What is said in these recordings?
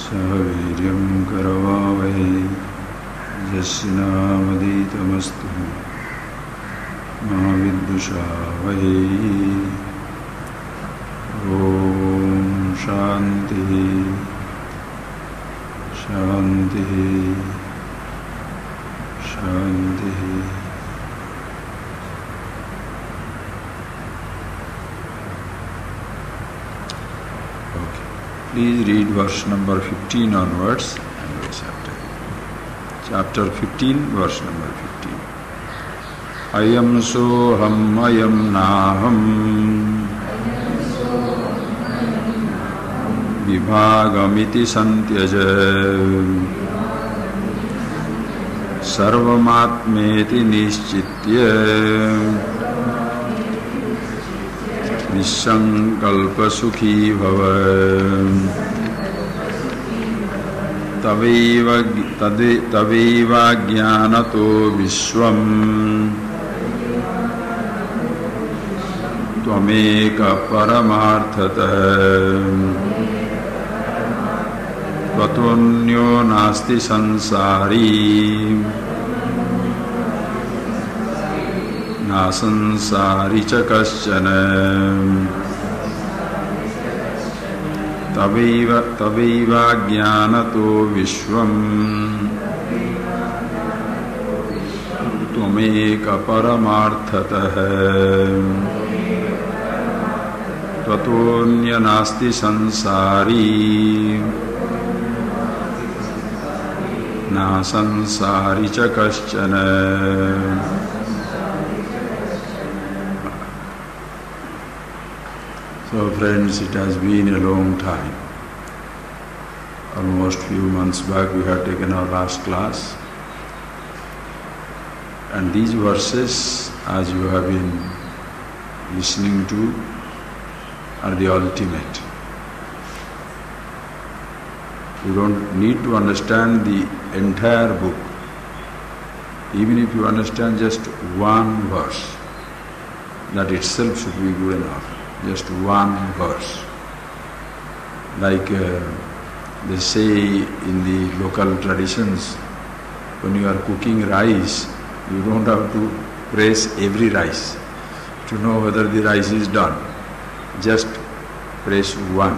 सवीर्यं करवावहै यस्नावधीतमस्तु मा विद्विषावहै। ॐ शान्तिः शान्तिः शान्तिः। Please read verse number 15 onwards and the chapter. Chapter 15, verse number 15. Ayam soham ayam naham vibhagamiti santyaja sarvamatmeti nischitya निसंकल्प सुखी भव तवैव ज्ञानतो विश्वम् त्वमेक परमार्थतः त्वतोऽन्यो नास्ति संसारी न संसारी च कश्चन तवैव ज्ञानतो विश्वम् त्वमेक परमार्थतः त्वतोऽन्य नास्ति संसारी न संसारी च कश्चन। So friends, it has been a long time. Almost few months back we had taken our last class, and these verses, as you have been listening to, are the ultimate. You don't need to understand the entire book. Even if you understand just one verse, that itself should be good enough. Just one verse. Like they say in the local traditions, when you are cooking rice, you don't have to press every rice to know whether the rice is done. Just press one.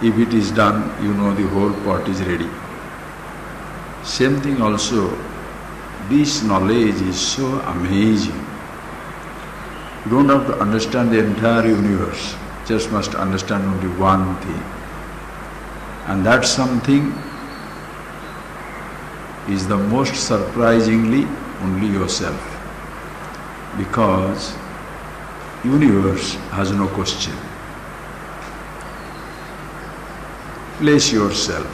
If it is done, you know the whole pot is ready. Same thing also, this knowledge is so amazing. You don't have to understand the entire universe, just must understand only one thing. And that something is the most surprisingly only yourself. Because universe has no question. Place yourself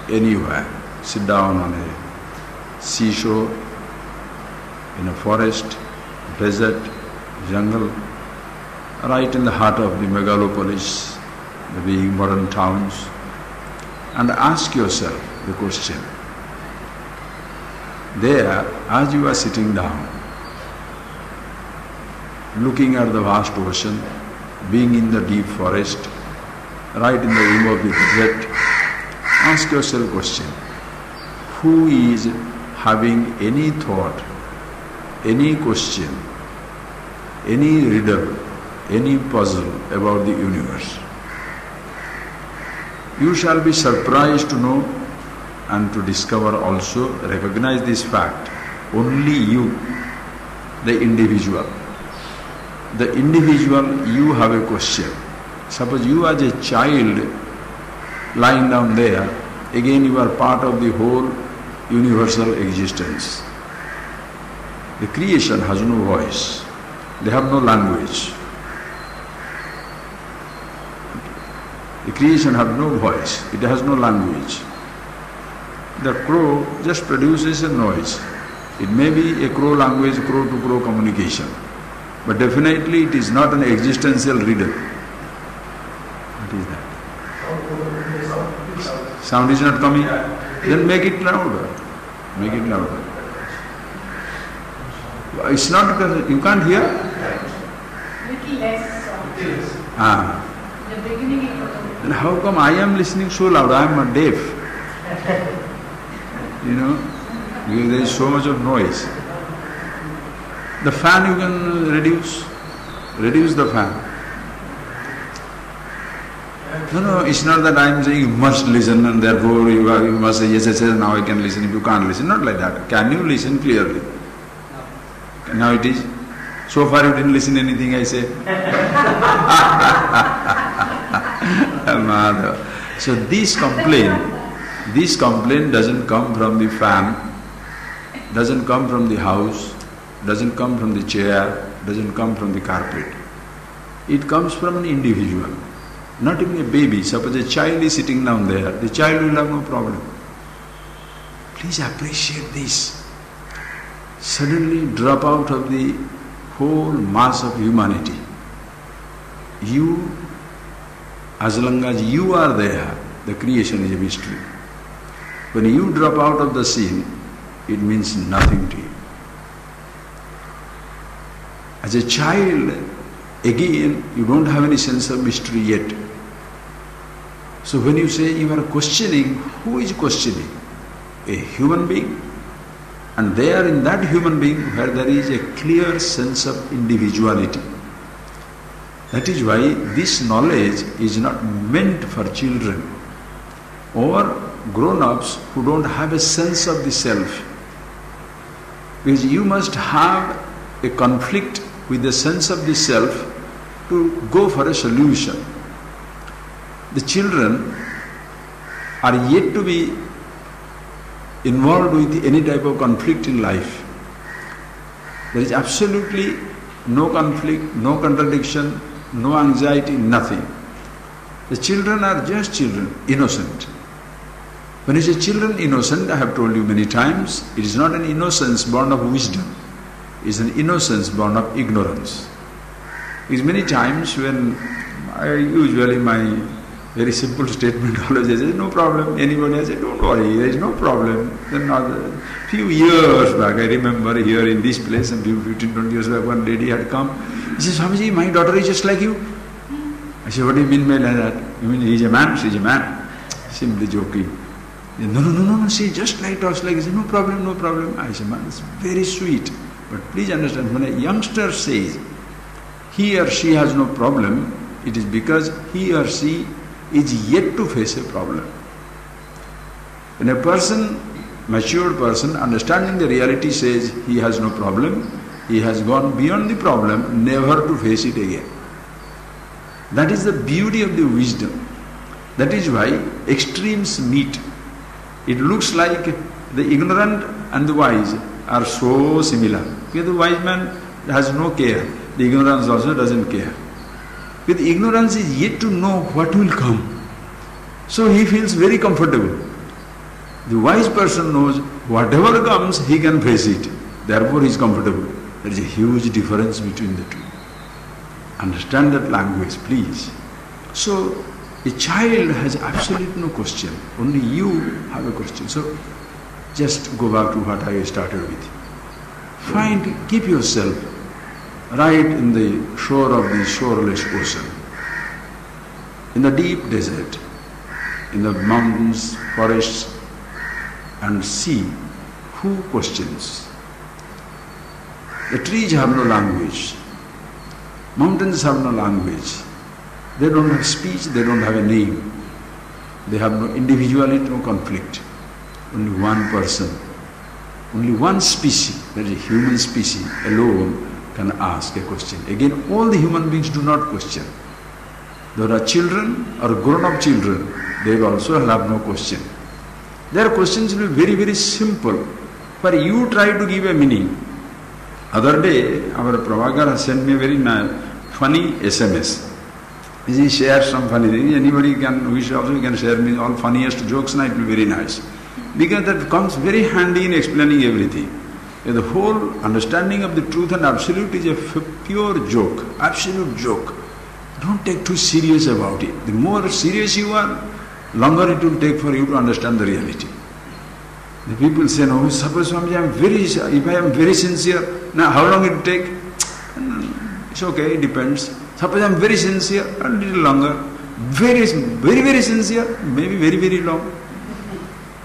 anywhere, sit down on a seashore, in a forest, desert, jungle, right in the heart of the megalopolis, the big modern towns, and ask yourself the question. There, as you are sitting down, looking at the vast ocean, being in the deep forest, right in the womb of the desert, ask yourself a question. Who is having any thought, any question, any riddle, any puzzle about the universe? You shall be surprised to know and to discover also, recognize this fact. Only you, the individual, you have a question. Suppose you as a child lying down there, again you are part of the whole universal existence. The creation has no voice. They have no language. The creation has no voice. It has no language. The crow just produces a noise. It may be a crow language, crow to crow communication. But definitely it is not an existential riddle. What is that? Sound is not coming? Then make it louder. Make it louder. It's not because you can't hear? Little less. Ah. In the beginning it was Then how come I am listening so loud? I am deaf. Because there is so much of noise. The fan you can reduce the fan. No, it's not that I am saying you must listen and therefore you must say yes, now I can listen if you can't listen. Not like that. Can you listen clearly? Now it is. So far you didn't listen anything I say. So this complaint doesn't come from the fan, doesn't come from the house, doesn't come from the chair, doesn't come from the carpet. It comes from an individual, not even a baby. Suppose a child is sitting down there, the child will have no problem. Please appreciate this. Suddenly drop out of the whole mass of humanity. You, as long as you are there, the creation is a mystery. When you drop out of the scene, it means nothing to you. As a child, again, you don't have any sense of mystery yet. So when you say you are questioning, who is questioning? A human being. And there in that human being where there is a clear sense of individuality. That is why this knowledge is not meant for children or grown-ups who don't have a sense of the self. Because you must have a conflict with the sense of the self to go for a solution. The children are yet to be involved with any type of conflict in life. There is absolutely no conflict, no contradiction, no anxiety, nothing. The children are just children, innocent. When you say children innocent, I have told you many times, it is not an innocence born of wisdom. It is an innocence born of ignorance. It is many times when my very simple statement always says, no problem. Anybody has said, don't worry, there is no problem. Then a few years back, I remember here in this place, and 15-20 years back, one lady had come. She said, Swamiji, my daughter is just like you. I said, what do you mean by that? You mean he is a man? She is a man. Simply joking. No, she is just like us. Like, I said, no problem. I said, man, it's very sweet. But please understand, when a youngster says he or she has no problem, it is because he or she is yet to face a problem. When a person, matured person, understanding the reality says he has no problem, he has gone beyond the problem, never to face it again. That is the beauty of the wisdom. That is why extremes meet. It looks like the ignorant and the wise are so similar. Because the wise man has no care, the ignorance also doesn't care. With ignorance is yet to know what will come. So he feels very comfortable. The wise person knows whatever comes, he can face it. Therefore he is comfortable. There is a huge difference between the two. Understand that language, please. So a child has absolutely no question. Only you have a question. So just go back to what I started with. Keep yourself right in the shore of the shoreless ocean, in the deep desert, in the mountains, forests, and see who questions. The trees have no language. Mountains have no language. They don't have speech, they don't have a name. They have no individuality, no conflict. Only one person, only one species, that is a human species alone, can ask a question. Again, all the human beings do not question. There are children or grown-up children, they also have no question. Their questions will be very, very simple. But you try to give a meaning. Other day, our Prabhakar has sent me a very funny SMS. He shares some funny things. Anybody can wish also can share me all funniest jokes, and it will be very nice. Because that comes very handy in explaining everything. The whole understanding of the truth and absolute is a pure joke, absolute joke. Don't take too serious about it. The more serious you are, longer it will take for you to understand the reality. The people say, no, suppose Swamiji, if I am very sincere, now how long it will take? It's okay, it depends. Suppose I am very sincere, a little longer. very, very sincere, maybe very, very long.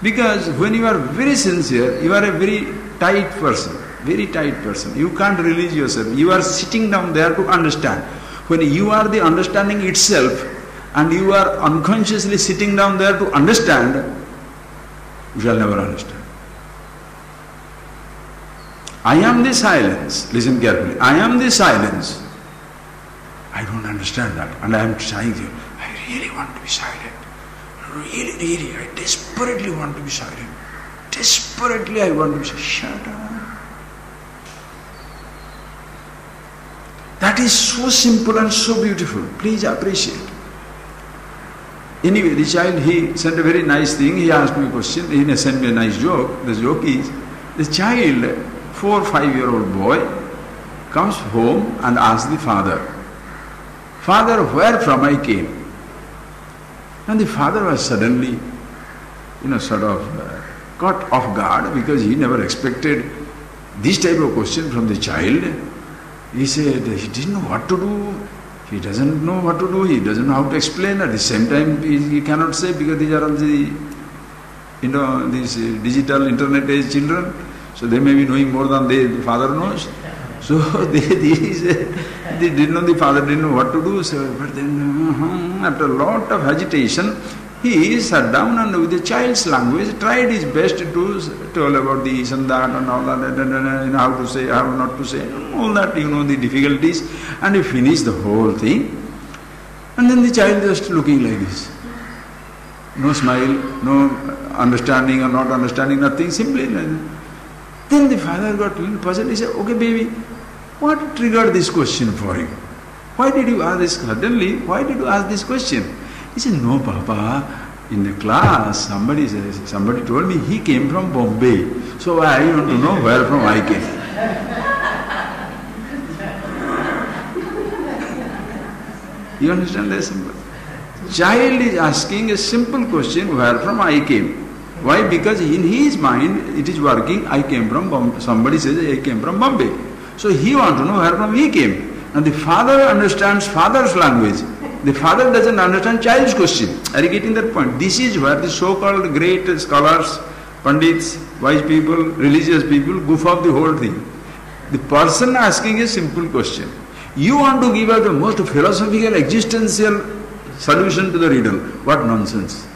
Because when you are very sincere, you are a very tight person, very tight person. You can't release yourself. You are sitting down there to understand. When you are the understanding itself and you are unconsciously sitting down there to understand, you shall never understand. I am the silence. Listen carefully. I am the silence. I don't understand that. And I am trying to, I really want to be silent. Really, I desperately want to be silent. Desperately I want to be silent. Shut up. That is so simple and so beautiful. Please appreciate. Anyway, the child, he sent a very nice thing. He asked me a question. He sent me a nice joke. The joke is, the child, 4 or 5-year-old boy, comes home and asks the father, "Father, where from I came?" And the father was suddenly, sort of caught off guard because he never expected this type of question from the child. He said he didn't know what to do. He doesn't know what to do. He doesn't know how to explain. At the same time, he cannot say because these are all the, these digital internet age children. So they may be knowing more than the father knows. So they didn't know, the father didn't know what to do. So, but then after a lot of agitation, he sat down and with the child's language tried his best to tell about this and that and all that, and how to say, how not to say, all that, the difficulties. And he finished the whole thing. And then the child just looking like this. No smile, no understanding or not understanding, nothing, simply. Then the father got a little puzzled. He said, "Okay, baby, what triggered this question for you? Why did you ask this? Suddenly, why did you ask this question?" He said, "No, Papa, in the class, somebody told me he came from Bombay. So I want to know where from I came." You understand that simple? Child is asking a simple question, where from I came. Why? Because in his mind it is working, I came from Bombay. Somebody says I came from Bombay. So he wants to know where from he came. And the father understands father's language. The father doesn't understand child's question. Are you getting that point? This is where the so-called great scholars, pandits, wise people, religious people goof up the whole thing. The person asking a simple question. You want to give out the most philosophical, existential solution to the riddle. What nonsense.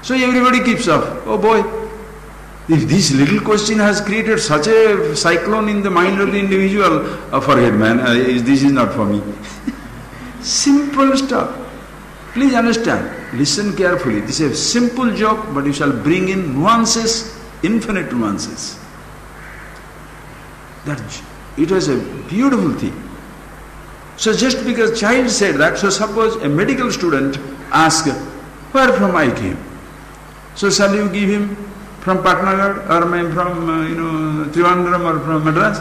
So everybody keeps off. Oh boy, if this little question has created such a cyclone in the mind of the individual, forget man, this is not for me. Simple stuff. Please understand, listen carefully. This is a simple joke, but you shall bring in nuances, infinite nuances. It was a beautiful thing. So just because child said that, so suppose a medical student asks, "Where from I came?" So shall you give him from Patnagar or from Trivandrum or from Madras?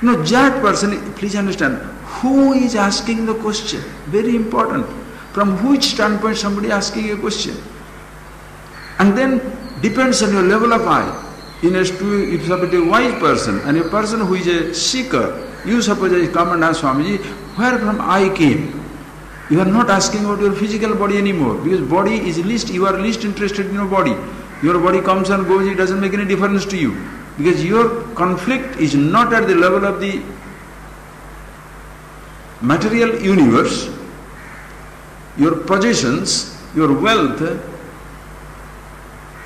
No, that person, please understand, who is asking the question? Very important. From which standpoint somebody asking a question? And then depends on your level of eye. If suppose a wise person and a person who is a seeker, you suppose I come and ask Swamiji, "Where from I came?" You are not asking about your physical body anymore, because body is you are least interested in your body. Your body comes and goes, it doesn't make any difference to you. Because your conflict is not at the level of the material universe, your possessions, your wealth,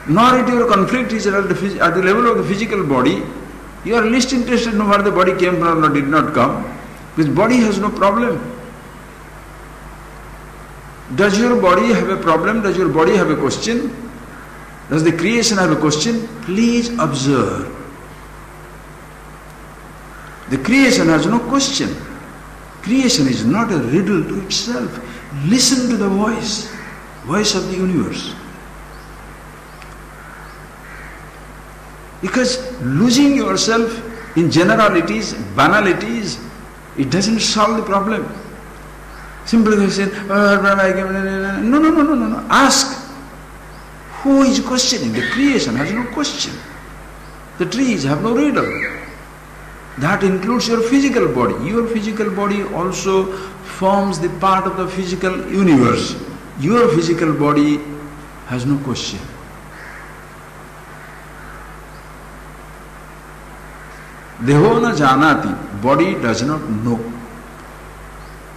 nor at your conflict is at the level of the physical body. You are least interested in where the body came from or did not come, because body has no problem. Does your body have a problem? Does your body have a question? Does the creation have a question? Please observe. The creation has no question. Creation is not a riddle to itself. Listen to the voice of the universe. Because losing yourself in generalities, banalities, it doesn't solve the problem. Simply question, no. Ask. Who is questioning? The creation has no question. The trees have no riddle. That includes your physical body. Your physical body also forms the part of the physical universe. Your physical body has no question. Deho na janati, body does not know.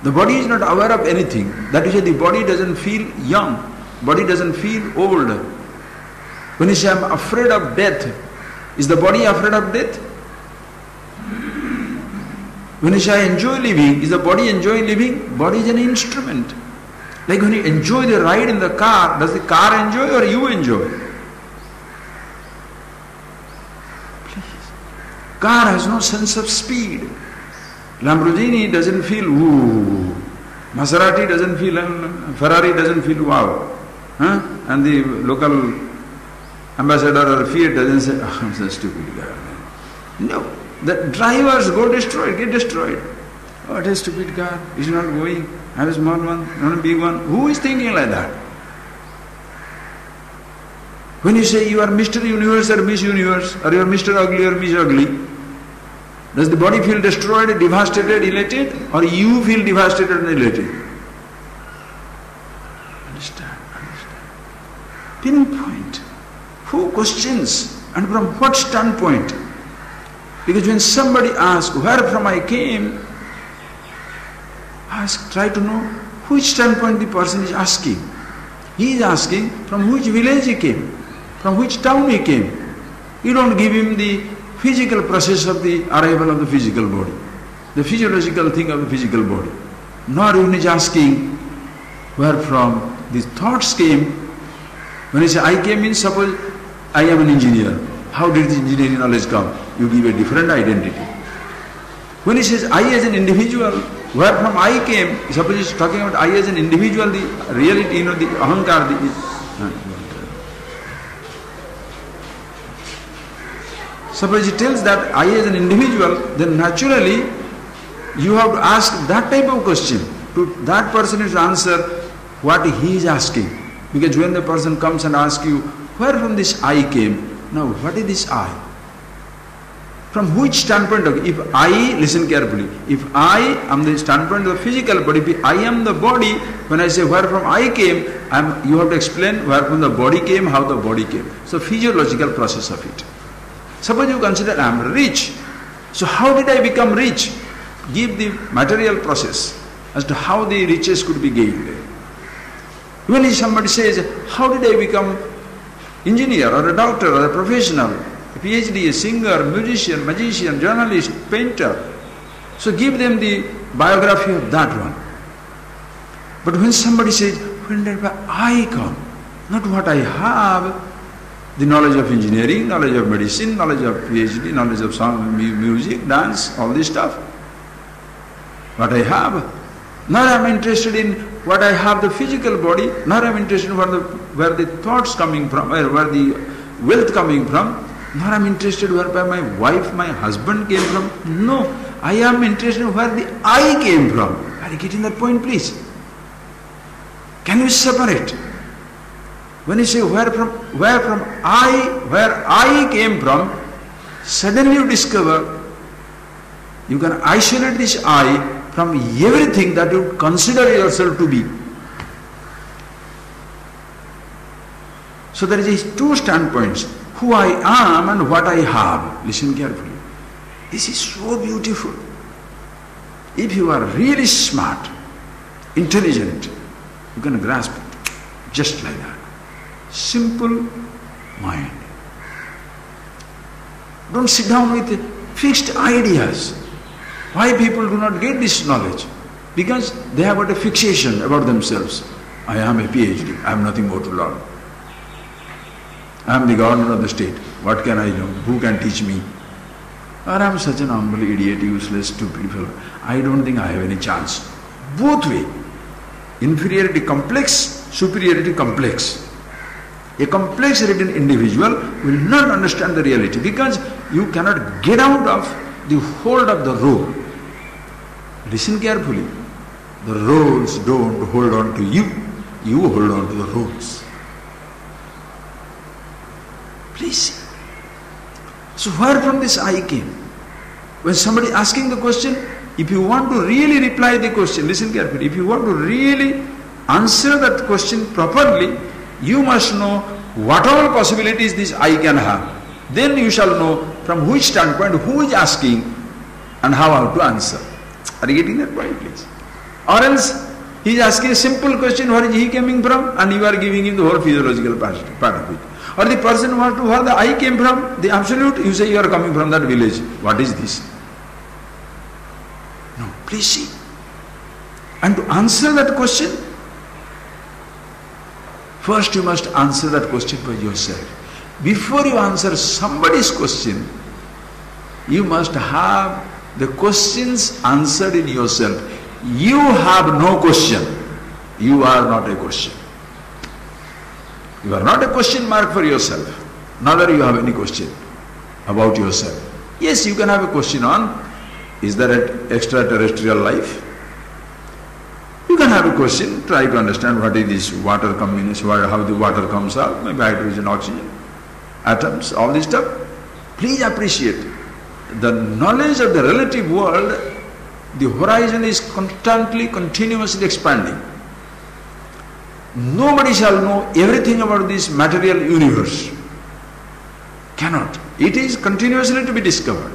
The body is not aware of anything. That is why the body doesn't feel young, body doesn't feel old. When you say, I am afraid of death, is the body afraid of death? When you say, I enjoy living, is the body enjoying living? Body is an instrument. Like when you enjoy the ride in the car, does the car enjoy or you enjoy? Please. Car has no sense of speed. Lamborghini doesn't feel woo. Maserati doesn't feel, Ferrari doesn't feel wow. And the local ambassador or Fiat doesn't say, oh, I'm such a stupid guy. No. The drivers go destroyed, get destroyed. Oh, what a stupid car, it's not going. I have a small one, not a big one. Who is thinking like that? When you say you are Mr. Universe or Miss Universe, or you are Mr. Ugly or Miss Ugly, does the body feel destroyed, devastated, elated, or you feel devastated and elated? Understand. Pinpoint. Who questions and from what standpoint? Because when somebody asks where from I came, try to know which standpoint the person is asking. He is asking from which village he came, from which town he came. You don't give him the physical process of the arrival of the physical body, the physiological thing of the physical body. Nor when he is asking where from the thoughts came. When he says, I came in, suppose I am an engineer. How did the engineering knowledge come? You give a different identity. When he says, I as an individual, where from I came, suppose he is talking about I as an individual, the reality, the ahankar, suppose he tells that I as an individual, then naturally you have to ask that type of question. To that person is to answer what he is asking. Because when the person comes and asks you, where from this I came? Now, what is this I? From which standpoint of it? If I, listen carefully, if I am the standpoint of the physical body, if I am the body, when I say where from I came, you have to explain where from the body came, how the body came. So, physiological process of it. Suppose you consider I am rich. So, how did I become rich? Give the material process as to how the riches could be gained. When somebody says, how did I become engineer or a doctor or a professional, a PhD, a singer, musician, magician, journalist, painter. So give them the biography of that one. But when somebody says, when did I come? Not what I have, the knowledge of engineering, knowledge of medicine, knowledge of PhD, knowledge of song, music, dance, all this stuff. What I have. Nor I am interested in what I have, the physical body, nor I am interested in where the thoughts coming from, where the wealth coming from, nor I am interested where my wife, my husband came from. No, I am interested in where the I came from. Are you getting that point, please? Can you separate? When you say where I came from, suddenly you discover you can isolate this I from everything that you consider yourself to be. So there is two standpoints, who I am and what I have. Listen carefully. This is so beautiful. If you are really smart, intelligent, you can grasp it just like that. Simple mind. Don't sit down with fixed ideas. Why people do not get this knowledge? Because they have got a fixation about themselves. I am a PhD, I have nothing more to learn. I am the governor of the state. What can I know? Who can teach me? Or I am such an humble idiot, useless, stupid fellow. I don't think I have any chance. Both way. Inferiority complex, superiority complex. A complex written individual will not understand the reality because you cannot get out of the hold of the rope. Listen carefully. The roads don't hold on to you. You hold on to the roads. Please see. So where from this I came? When somebody asking the question, if you want to really reply the question, listen carefully, if you want to really answer that question properly, you must know what all possibilities this I can have. Then you shall know from which standpoint, who is asking and how to answer. Are you getting that point, please? Or else, he is asking a simple question, where is he coming from? And you are giving him the whole physiological part of it. Or the person wants to where the I came from, the absolute, you say you are coming from that village. What is this? No, please see. And to answer that question, first you must answer that question by yourself. Before you answer somebody's question, you must have the questions answered in yourself. You have no question. You are not a question. You are not a question mark for yourself. Neither you have any question about yourself. Yes, you can have a question on, is there an extraterrestrial life? You can have a question, try to understand what is this water coming, how the water comes out, maybe hydrogen, oxygen, atoms, all this stuff. Please appreciate the knowledge of the relative world. The horizon is constantly, continuously expanding. Nobody shall know everything about this material universe. Cannot. It is continuously to be discovered.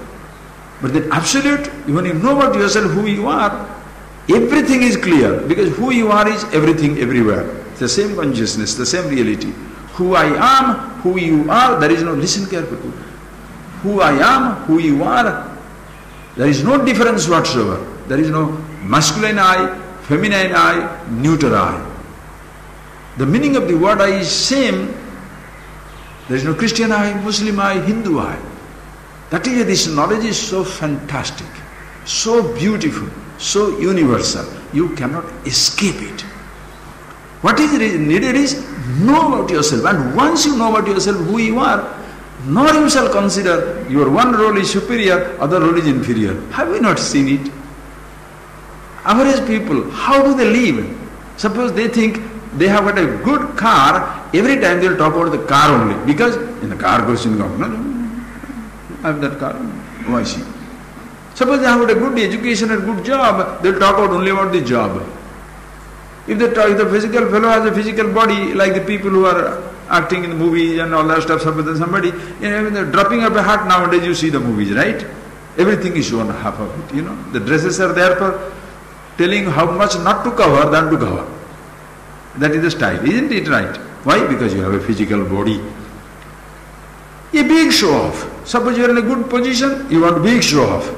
But the absolute, when you know about yourself, who you are, everything is clear, because who you are is everything, everywhere. It's the same consciousness, the same reality. Who I am, who you are, there is no, listen carefully. Who I am, who you are, there is no difference whatsoever. There is no masculine I, feminine I, neuter I. The meaning of the word I is same. There is no Christian I, Muslim I, Hindu I. That is, this knowledge is so fantastic, so beautiful, so universal. You cannot escape it. What is needed is know about yourself. And once you know about yourself, who you are, nor you shall consider your one role is superior, other role is inferior. Have you not seen it? Average people, how do they live? Suppose they think they have got a good car, every time they will talk about the car only. Because in the car question, no, I have that car. Oh, I see. Suppose they have got a good education and good job, they will talk about only about the job. If the physical fellow has a physical body, like the people who are acting in the movies and all that stuff, suppose somebody, dropping up a hat nowadays, you see the movies, right? Everything is shown, half of it, The dresses are there for telling how much not to cover than to cover. That is the style, isn't it right? Why? Because you have a physical body. A big show off. Suppose you are in a good position, you want big show off.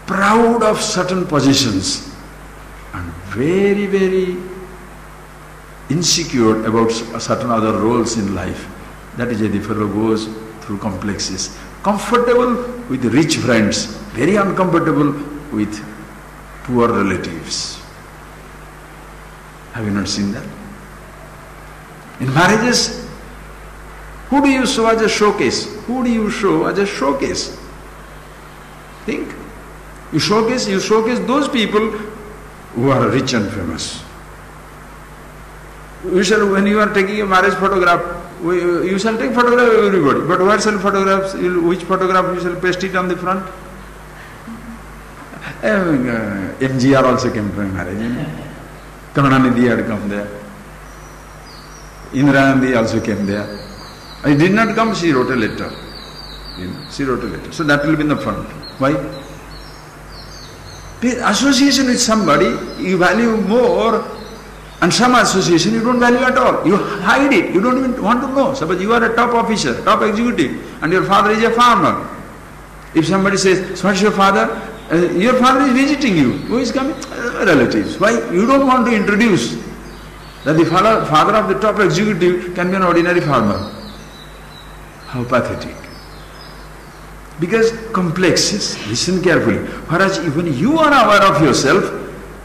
Proud of certain positions. And very, very insecure about certain other roles in life. That is why the fellow goes through complexes. Comfortable with rich friends, very uncomfortable with poor relatives. Have you not seen that? In marriages, who do you show as a showcase? Who do you show as a showcase? Think. You showcase those people who are rich and famous. When you are taking a marriage photograph, you shall take photograph of everybody. But where shall photographs, which photograph you shall paste it on the front? MGR also came for marriage. Karuණanidhi had come there. Indira Gandhi also came there. I did not come, she wrote a letter. She wrote a letter. So that will be in the front. Why? The association with somebody you value more, and some association you don't value at all. You hide it. You don't even want to know. Suppose you are a top officer, top executive, and your father is a farmer. If somebody says, "What's your father?" Your father is visiting you. Who is coming? Relatives. Why? You don't want to introduce that the father of the top executive can be an ordinary farmer. How pathetic. Because complexes, listen carefully. Whereas when you are aware of yourself,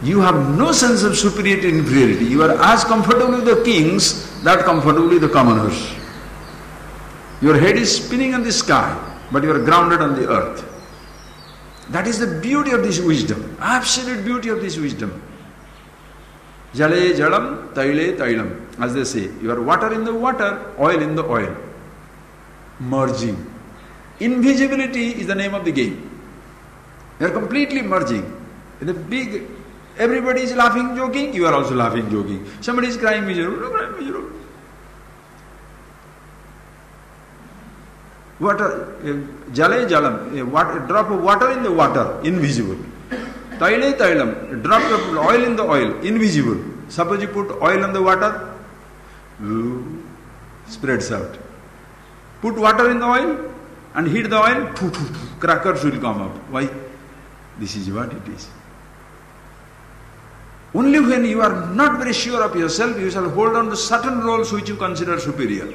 you have no sense of superiority and inferiority. You are as comfortable with the kings, that comfortable with the commoners. Your head is spinning in the sky, but you are grounded on the earth. That is the beauty of this wisdom, absolute beauty of this wisdom. Jale jalam, taile tailam. As they say, you are water in the water, oil in the oil. Merging. Invisibility is the name of the game. You are completely merging. In a big, everybody is laughing, joking, you are also laughing, joking. Somebody is crying miserable, crying miserable. Water, jale jalam, a drop of water in the water, invisible. Taile tailam, a drop of oil in the oil, invisible. Suppose you put oil on the water, spreads out. Put water in the oil and heat the oil, crackers will come up. Why? This is what it is. Only when you are not very sure of yourself, you shall hold on to certain roles which you consider superior.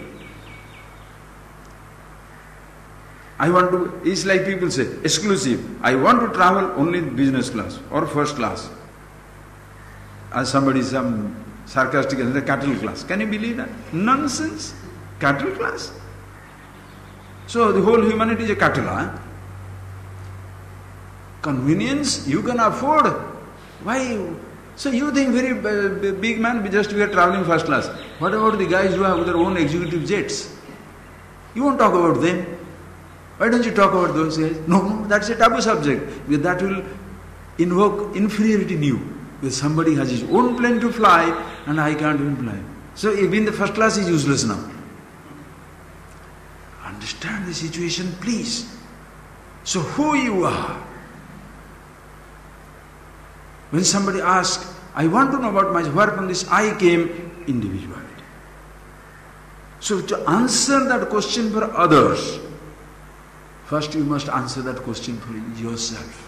I want to, it's like people say, exclusive. I want to travel only in business class or first class. As somebody, some sarcastic, the cattle class. Can you believe that? Nonsense. Cattle class. So the whole humanity is a cattle, huh? Convenience you can afford. Why? So you think very big man, we are traveling first class. What about the guys who have their own executive jets? You won't talk about them. Why don't you talk about those guys? No, that's a taboo subject. That will invoke inferiority in you. Because somebody has his own plane to fly and I can't even fly. So even the first class is useless now. Understand the situation, please. So who you are? When somebody asks, I want to know about myself, where from this I came, individuality. So to answer that question for others, first you must answer that question for yourself.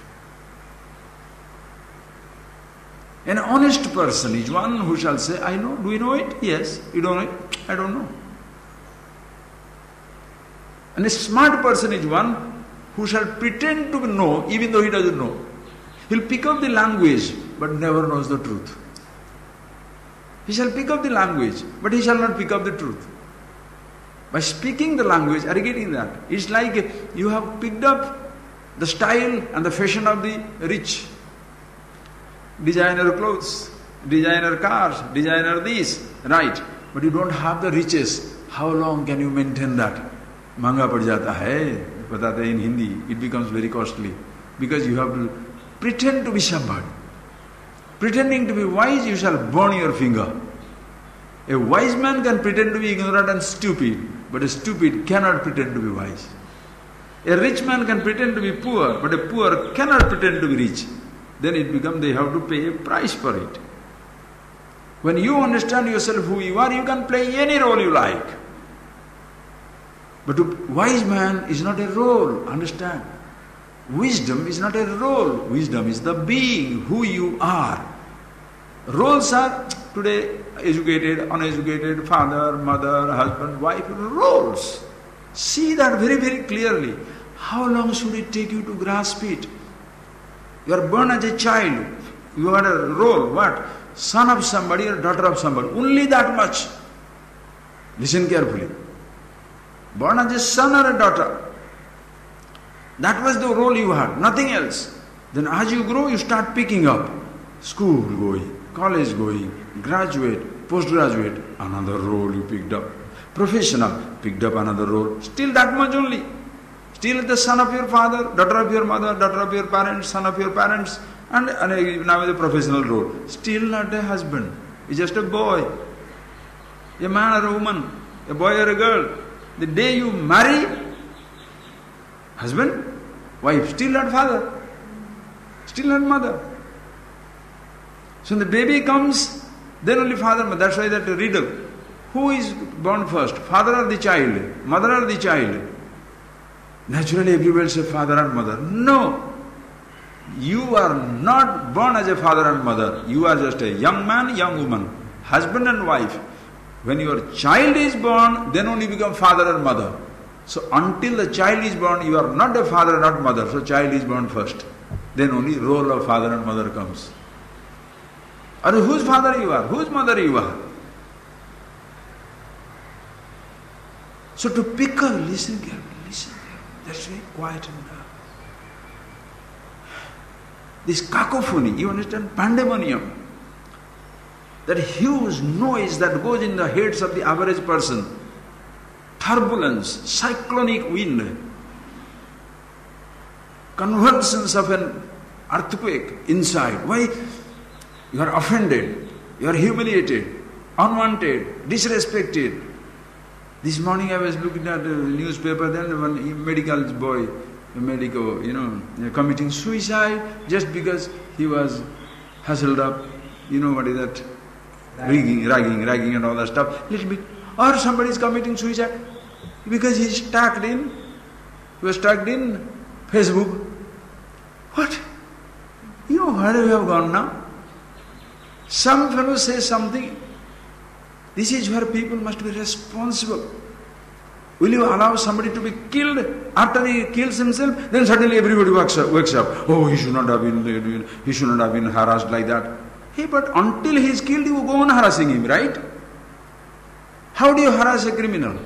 An honest person is one who shall say, I know. Do you know it? Yes. You don't know it? I don't know. And a smart person is one who shall pretend to know even though he doesn't know. He'll pick up the language but never knows the truth. He shall pick up the language but he shall not pick up the truth. By speaking the language, are you getting that? It's like you have picked up the style and the fashion of the rich. Designer clothes, designer cars, designer this, right. But you don't have the riches. How long can you maintain that? Manga pad jata hai, batate in Hindi, it becomes very costly. Because you have to pretend to be somebody. Pretending to be wise, you shall burn your finger. A wise man can pretend to be ignorant and stupid, but a stupid cannot pretend to be wise. A rich man can pretend to be poor, but a poor cannot pretend to be rich. Then it becomes they have to pay a price for it. When you understand yourself who you are, you can play any role you like. But a wise man is not a role, understand. Wisdom is not a role. Wisdom is the being, who you are. Roles are today educated, uneducated, father, mother, husband, wife, roles. See that very, very clearly. How long should it take you to grasp it? You are born as a child. You had a role, what? Son of somebody or daughter of somebody. Only that much. Listen carefully. Born as a son or a daughter. That was the role you had, nothing else. Then as you grow, you start picking up. School going, college going, graduate, postgraduate, another role you picked up. Professional, picked up another role. Still that much only. Still the son of your father, daughter of your mother, daughter of your parents, son of your parents, and now the professional role. Still not a husband. He's just a boy. A man or a woman, a boy or a girl. The day you marry, husband, wife, still not father, still not mother. So when the baby comes, then only father, mother. That's why that riddle. Who is born first, father or the child, mother or the child? Naturally everybody says father and mother. No, you are not born as a father and mother. You are just a young man, young woman, husband and wife. When your child is born, then only become father and mother. So until the child is born, you are not a father, not mother. So child is born first. Then only role of father and mother comes. Or whose father you are, whose mother you are. So to pick up, listen carefully, listen carefully. That's very quiet and this cacophony, you understand, pandemonium. That huge noise that goes in the heads of the average person. Turbulence, cyclonic wind. convulsions of an earthquake inside. Why? You are offended, you are humiliated, unwanted, disrespected. This morning I was looking at the newspaper, then one medical boy, committing suicide just because he was hustled up, what is that? Ragging and all that stuff. Or somebody is committing suicide because he was stuck in Facebook. What? Where we have gone now? Some fellow says something. This is where people must be responsible. Will you allow somebody to be killed after he kills himself? Then suddenly everybody wakes up. Oh, he should not have been harassed like that. Hey, but until he is killed, you go on harassing him, right? How do you harass a criminal?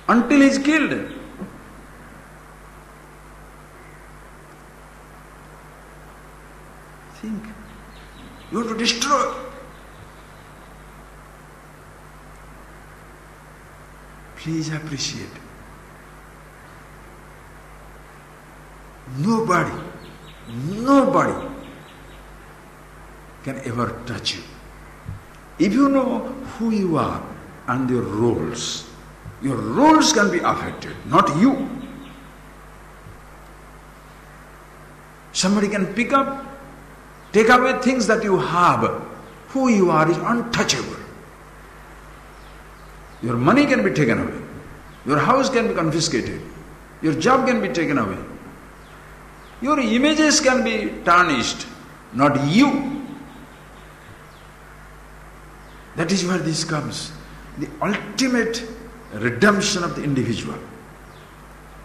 Until he is killed. Think. You have to destroy. Please appreciate. Nobody can ever touch you. If you know who you are and your roles can be affected, not you. Somebody can pick up, take away things that you have. Who you are is untouchable. Your money can be taken away. Your house can be confiscated. Your job can be taken away. Your images can be tarnished, not you. That is where this comes. The ultimate redemption of the individual.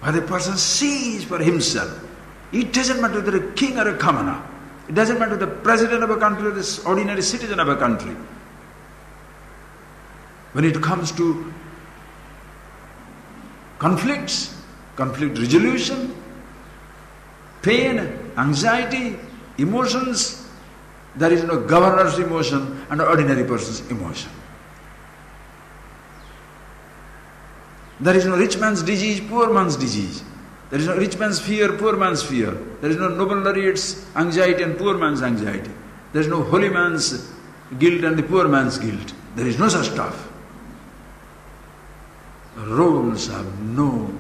Where the person sees for himself. It doesn't matter whether a king or a commoner. It doesn't matter the president of a country or the ordinary citizen of a country. When it comes to conflict resolution, pain, anxiety, emotions, there is no governor's emotion and ordinary person's emotion. There is no rich man's disease, poor man's disease. There is no rich man's fear, poor man's fear. There is no noble laureate's anxiety and poor man's anxiety. There is no holy man's guilt and the poor man's guilt. There is no such stuff. Roles have no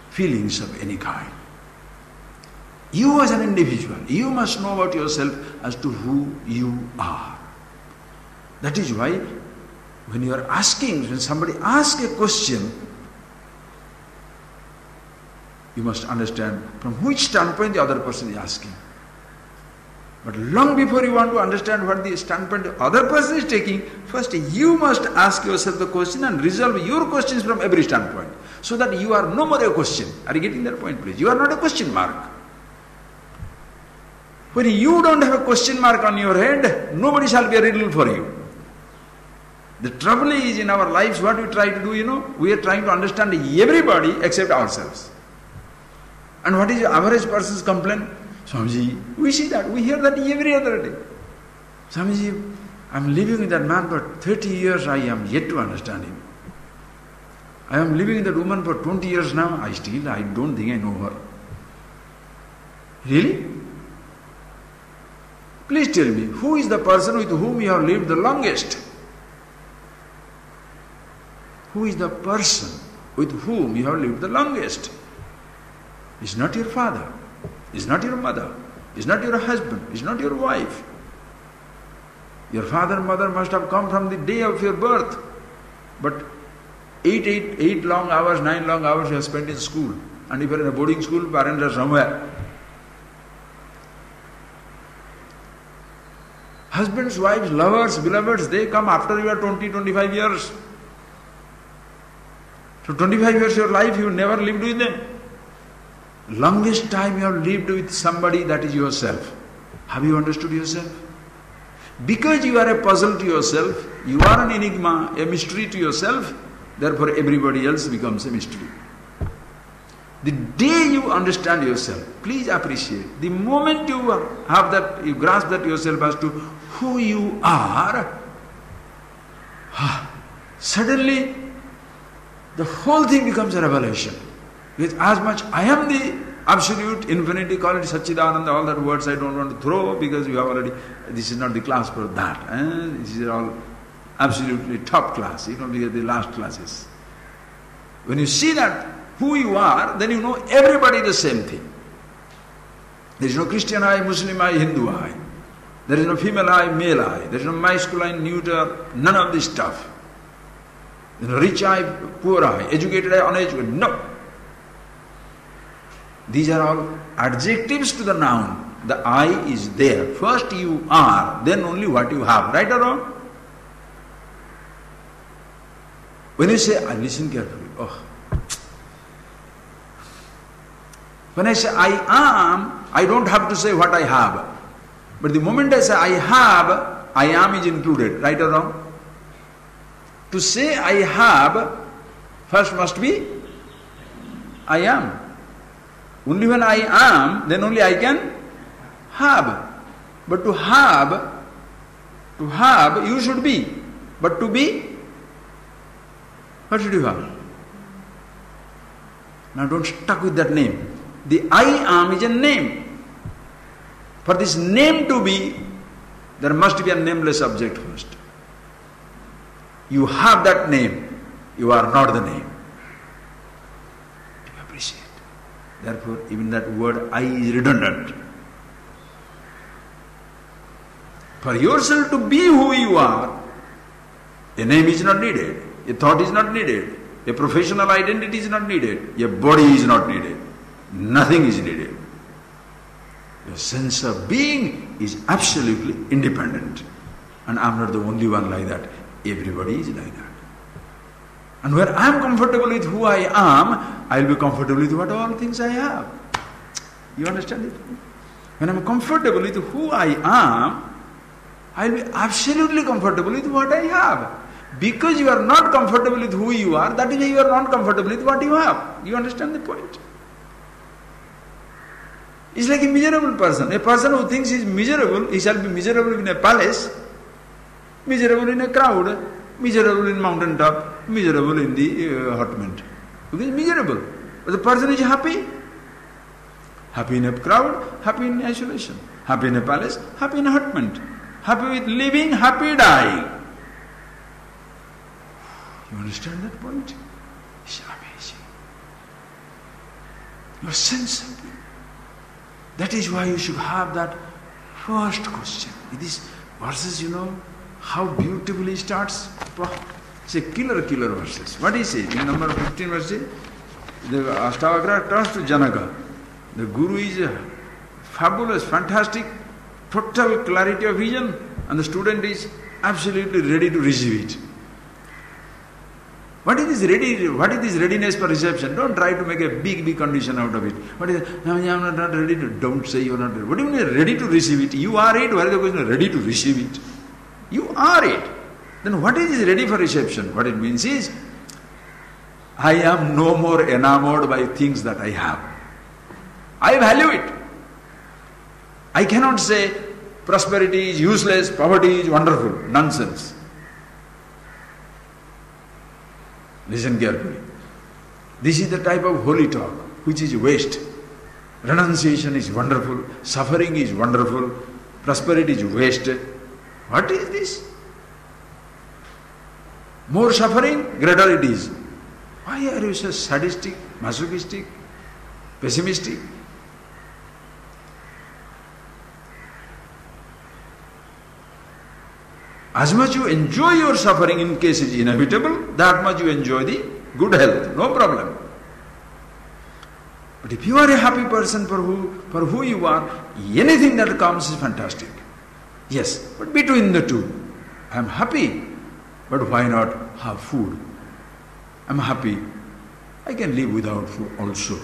feelings of any kind. You as an individual, you must know about yourself as to who you are. That is why when somebody asks a question, you must understand from which standpoint the other person is asking. But long before you want to understand what the standpoint the other person is taking, first you must ask yourself the question and resolve your questions from every standpoint, so that you are no more a question. Are you getting that point, please? You are not a question mark. When you don't have a question mark on your head, nobody shall be a riddle for you. The trouble is in our lives, what we try to do, we are trying to understand everybody except ourselves. And what is the average person's complaint? Swamiji, we see that, we hear that every other day. Swamiji, I am living with that man for 30 years, I am yet to understand him. I am living with that woman for 20 years now, I don't think I know her. Really? Please tell me, who is the person with whom you have lived the longest? Who is the person with whom you have lived the longest? It's not your father. It's not your mother. It's not your husband. It's not your wife. Your father and mother must have come from the day of your birth. But 8 long hours, 9 long hours you have spent in school. And if you are in a boarding school, parents are somewhere. Husbands, wives, lovers, beloveds, they come after you are 20, 25 years. So 25 years of your life you never lived with them. Longest time you have lived with somebody, that is yourself. Have you understood yourself? Because you are a puzzle to yourself, you are an enigma, a mystery to yourself, therefore everybody else becomes a mystery. The day you understand yourself, please appreciate, the moment you have that, you grasp that yourself as to who you are, suddenly the whole thing becomes a revelation. With as much I am the absolute infinity, call it Satchidananda, all that words I don't want to throw because you have already, this is not the class for that. This is all absolutely top class, because the last classes. When you see that who you are, then you know everybody the same thing. There is no Christian I, Muslim I, Hindu I. There is no female I, male I. There is no masculine, neuter, none of this stuff. There is no rich I, poor I, educated I, uneducated. No. These are all adjectives to the noun. The I is there. First you are, then only what you have. Right or wrong? When you say, listen carefully. When I say I am, I don't have to say what I have. But the moment I say I have, I am is included. Right or wrong? To say I have, first must be I am. Only when I am, then only I can have. But to have, you should be. But to be, what should you have? Now don't stuck with that name. The I am is a name. For this name to be, there must be a nameless object first. You have that name, you are not the name. Do you appreciate? Therefore, even that word I is redundant. For yourself to be who you are, a name is not needed, a thought is not needed, a professional identity is not needed, a body is not needed, nothing is needed. Your sense of being is absolutely independent. And I am not the only one like that. Everybody is like that. And where I am comfortable with who I am, I will be comfortable with what all things I have. You understand it? When I am comfortable with who I am, I will be absolutely comfortable with what I have. Because you are not comfortable with who you are, that is why you are not comfortable with what you have. You understand the point? It's like a miserable person. A person who thinks he is miserable, he shall be miserable in a palace, miserable in a crowd, miserable in mountain top, miserable in the hut. Because miserable. But the person is happy. Happy in a crowd, happy in isolation. Happy in a palace, happy in a hut. Happy with living, happy dying. You understand that point? It's amazing. Your sense of being. That is why you should have that first question. These verses, how beautifully it starts. It's a killer verses. What is it? In number 15 verses, the ASHTAVAKRA turns to Janaka. The Guru is fabulous, fantastic, total clarity of vision, and the student is absolutely ready to receive it. What is this readiness for reception? Don't try to make a big condition out of it. What is it? No, I am not ready to. Don't say you are not ready. What do you mean ready to receive it? You are it. Where is the question? Ready to receive it. You are it. Then what is this ready for reception? What it means is, I am no more enamored by things that I have. I value it. I cannot say prosperity is useless, poverty is wonderful. Nonsense. Listen carefully. This is the type of holy talk which is waste. Renunciation is wonderful, suffering is wonderful, prosperity is waste. What is this? More suffering, greater it is. Why are you so sadistic, masochistic, pessimistic? As much you enjoy your suffering in case it is inevitable, that much you enjoy the good health, no problem. But if you are a happy person for who you are, anything that comes is fantastic. Yes, but between the two, I am happy, but why not have food? I am happy, I can live without food also.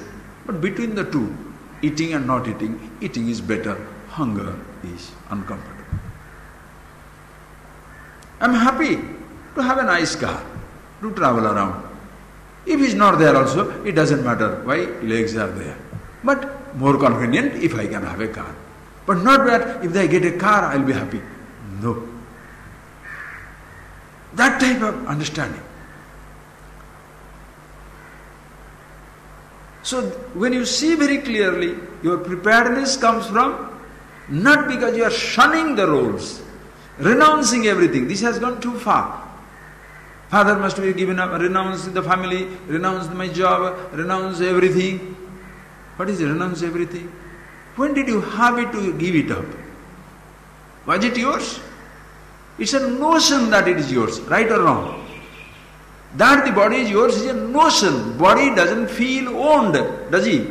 But between the two, eating and not eating is better, hunger is uncomfortable. I am happy to have a nice car, to travel around. If it is not there also, it doesn't matter why legs are there. But more convenient if I can have a car. But not that if I get a car, I will be happy. No. That type of understanding. So when you see very clearly, your preparedness comes from not because you are shunning the roles, renouncing everything. This has gone too far. Father must be given up, renounce the family, renounce my job, renounce everything. What is renounce everything? When did you have it to give it up? Was it yours? It's a notion that it is yours, right or wrong? That the body is yours is a notion. Body doesn't feel owned, does he?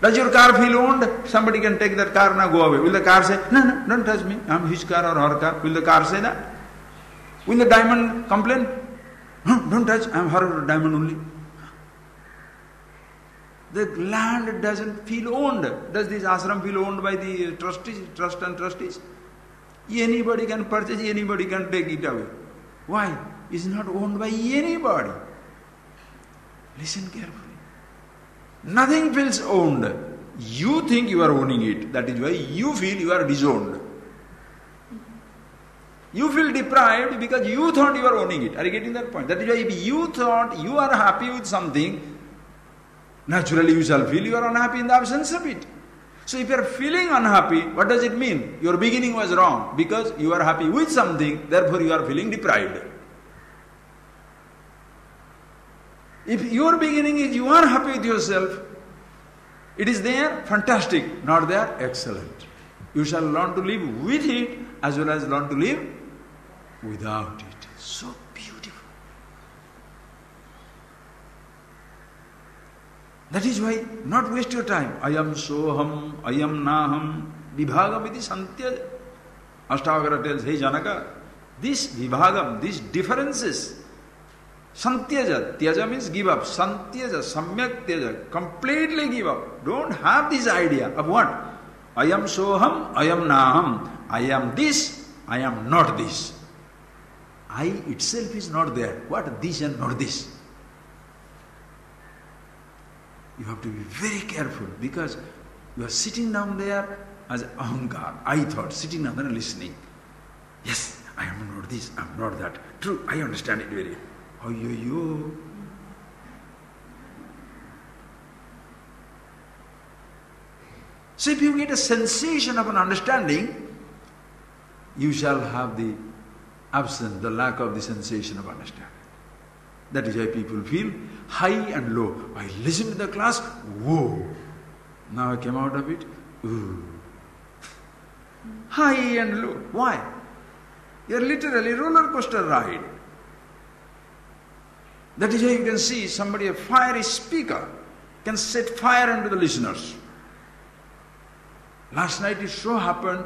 Does your car feel owned? Somebody can take that car, now go away. Will the car say, no, no, don't touch me, I'm his car or her car? Will the car say that? Will the diamond complain? No, don't touch, I'm her diamond only. The land doesn't feel owned. Does this ashram feel owned by the trustees, trust and trustees? Anybody can purchase, anybody can take it away. Why? It's not owned by anybody. Listen carefully. Nothing feels owned. You think you are owning it. That is why you feel you are disowned. You feel deprived because you thought you are owning it. Are you getting that point? That is why if you thought you are happy with something, naturally you shall feel you are unhappy in the absence of it. So if you are feeling unhappy, what does it mean? Your beginning was wrong because you are happy with something, therefore you are feeling deprived. If your beginning is you are happy with yourself, it is there, fantastic. Not there, excellent. You shall learn to live with it as well as learn to live without it. So beautiful. That is why, not waste your time. I am soham, I am naham, vibhagam iti santyaj. ASHTAVAKRA tells, hey Janaka, this vibhagam, these differences, santyaja, tyaja means give up, santyaja, samyak tyaja, completely give up. Don't have this idea of what? I am soham, I am naham, I am this, I am not this. I itself is not there. What? This and not this. You have to be very careful because you are sitting down there as ahankar, I thought, sitting down there and listening. Yes, I am not this, I am not that. True, I understand it very well. Yo. So if you get a sensation of an understanding, you shall have the absence, the lack of the sensation of understanding. That is why people feel high and low. I listened to the class, whoa. Now I came out of it, ooh. High and low. Why? You are literally roller coaster ride. That is why you can see somebody, a fiery speaker, can set fire into the listeners. Last night it so happened,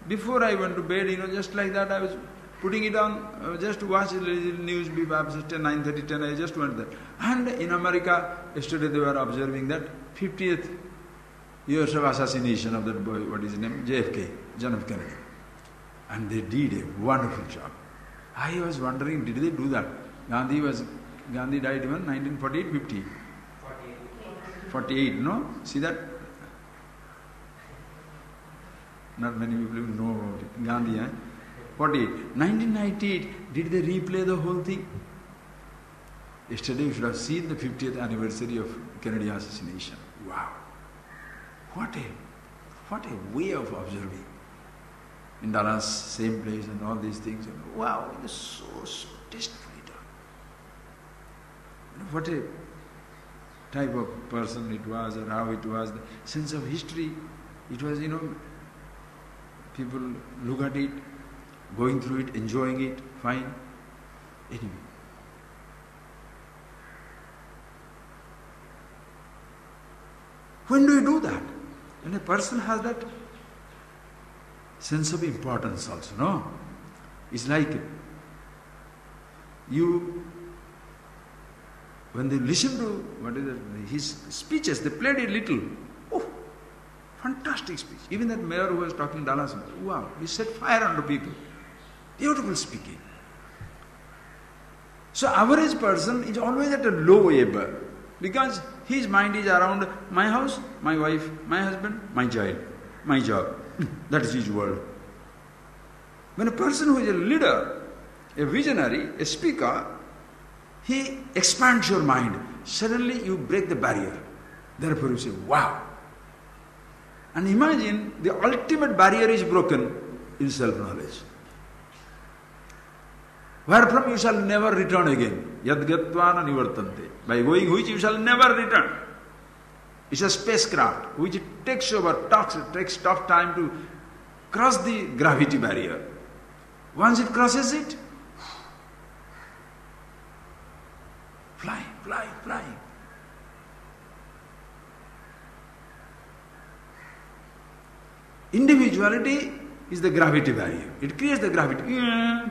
before I went to bed, just like that I was putting it on, just to watch the news, 9:30, 10, I just went there. And in America, yesterday they were observing that 50th years of assassination of that boy, what is his name? JFK, John F. Kennedy. And they did a wonderful job. I was wondering, did they do that? Gandhi died even 1948, 50? 48, no? See that? Not many people even know about it. Gandhi, 48. 1998, did they replay the whole thing? Yesterday you should have seen the 50th anniversary of Kennedy assassination. Wow. What a way of observing. In Dallas, same place and all these things. Wow, it is so tastefully done. What a type of person it was or how it was. The sense of history, it was, people look at it, going through it, enjoying it, fine. Anyway. When do you do that? When a person has that sense of importance also, no? It's like when they listen to, his speeches, they played it little. Oh, fantastic speech. Even that mayor who was talking Dallas, wow, he set fire under people. Beautiful speaking. So average person is always at a low ebb because his mind is around my house, my wife, my husband, my child, my job. That is his world. When a person who is a leader, a visionary, a speaker, He expands your mind. Suddenly you break the barrier. Therefore you say, wow. And imagine the ultimate barrier is broken in self-knowledge. Wherefrom you shall never return again. Yadgatvana nivartante. By going which you shall never return. It's a spacecraft which takes tough time to cross the gravity barrier. Once it crosses it, flying. Individuality is the gravity barrier. It creates the gravity,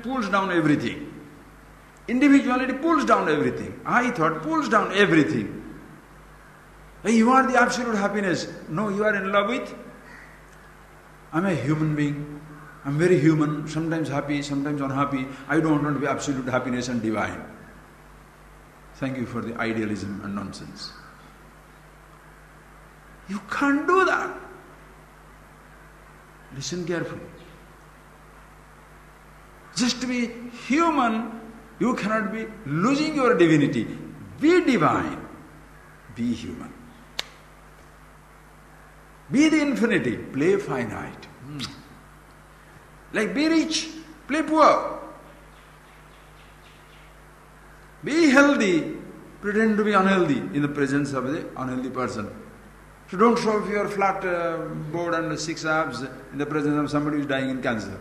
pulls down everything. Individuality pulls down everything. I thought pulls down everything. Hey, you are the absolute happiness. No, you are in love with? I'm a human being. I'm very human, sometimes happy, sometimes unhappy. I don't want to be absolute happiness and divine. Thank you for the idealism and nonsense. You can't do that. Listen carefully. Just to be human, you cannot be losing your divinity. Be divine. Be human. Be the infinity. Play finite. Like be rich. Play poor. Be healthy. Pretend to be unhealthy in the presence of the unhealthy person. So don't show off your flat board and 6 abs in the presence of somebody who is dying in cancer.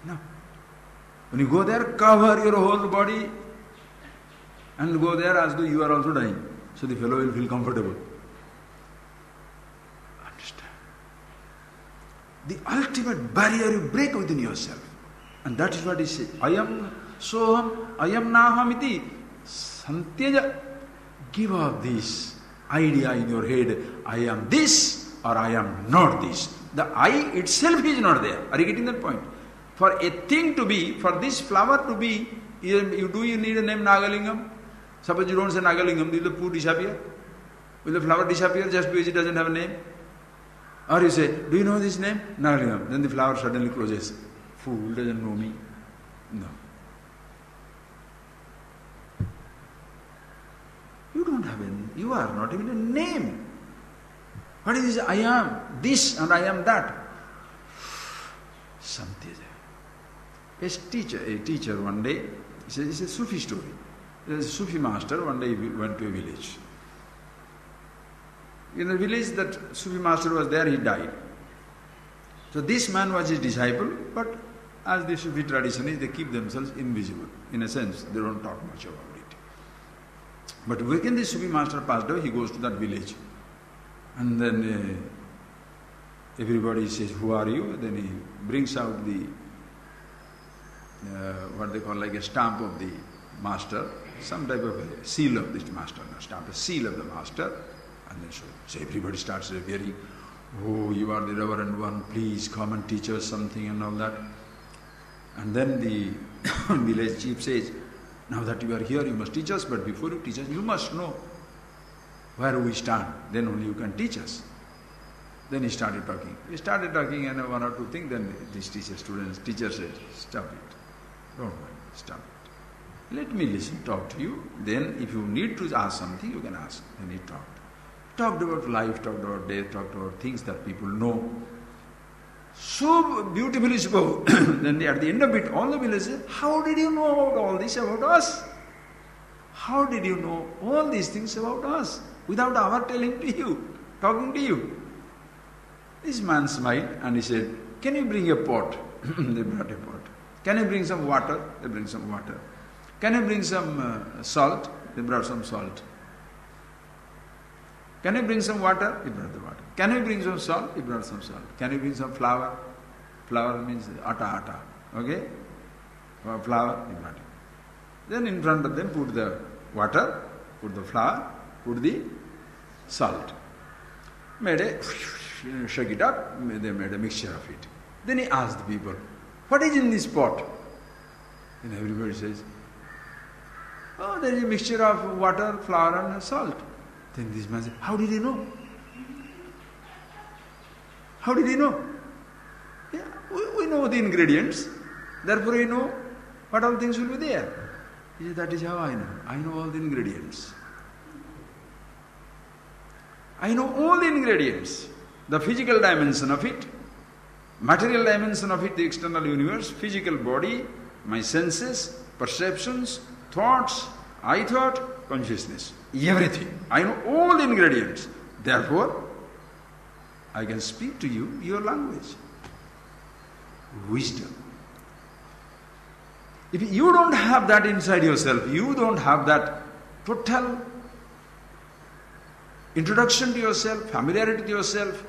No. When you go there, cover your whole body and go there as though you are also dying. So the fellow will feel comfortable. Understand? The ultimate barrier you break within yourself. And that is what he says. Ayam soham, ayam naham iti santyaja. Give up this idea in your head, I am this or I am not this. The I itself is not there. Are you getting that point? For a thing to be, for this flower to be, you need a name Nagalingam? Suppose you don't say Nagalingam, will the poo disappear? Will the flower disappear just because it doesn't have a name? Or you say, do you know this name? Nagalingam. Then the flower suddenly closes. Fool doesn't know me. No. You don't have you are not even a name. What is this? I am this and I am that. Samtyaja. A teacher one day, it's a Sufi story. There's a Sufi master, one day he went to a village. In the village that Sufi master was there, he died. So this man was his disciple, but as the Sufi tradition is, they keep themselves invisible. In a sense, they don't talk much about it. But when the Sufi master passed away, he goes to that village. And then everybody says, who are you? Then he brings out the, what they call like a stamp of the master, some type of a seal of this master, a stamp, a seal of the master. And then so everybody starts revering, oh, you are the reverend one, please come and teach us something and all that. And then the village chief says, now that you are here, you must teach us, but before you teach us, you must know where we stand. Then only you can teach us. Then he started talking. He started talking and one or two things, then this teacher said, stop it. Don't mind, stop it. Let me listen, talk to you. Then if you need to ask something, you can ask. Then he talked. Talked about life, talked about death, talked about things that people know. So beautifully spoke. Then at the end of it, all the villagers said, how did you know about all this about us? How did you know all these things about us without our telling to you, talking to you? This man smiled and he said, can you bring a pot? They brought a pot. Can you bring some water? They bring some water. Can you bring some salt? They brought some salt. Can you bring some water? He brought the water. Can you bring some salt? He brought some salt. Can you bring some flour? Flour means atta. Okay? Flour, he brought it. Then in front of them put the water, put the flour, put the salt. Shake it up, they made a mixture of it. Then he asked the people, what is in this pot? And everybody says, oh, there is a mixture of water, flour and salt. Then this man said, how did he know? How did he know? Yeah, we know the ingredients, therefore we know. What all things will be there? He said, that is how I know. I know all the ingredients. I know all the ingredients. The physical dimension of it, material dimension of it, the external universe, physical body, my senses, perceptions, thoughts, I thought, consciousness. Everything. I know all the ingredients. Therefore, I can speak to you your language. Wisdom. If you don't have that inside yourself, you don't have that total introduction to yourself, familiarity to yourself,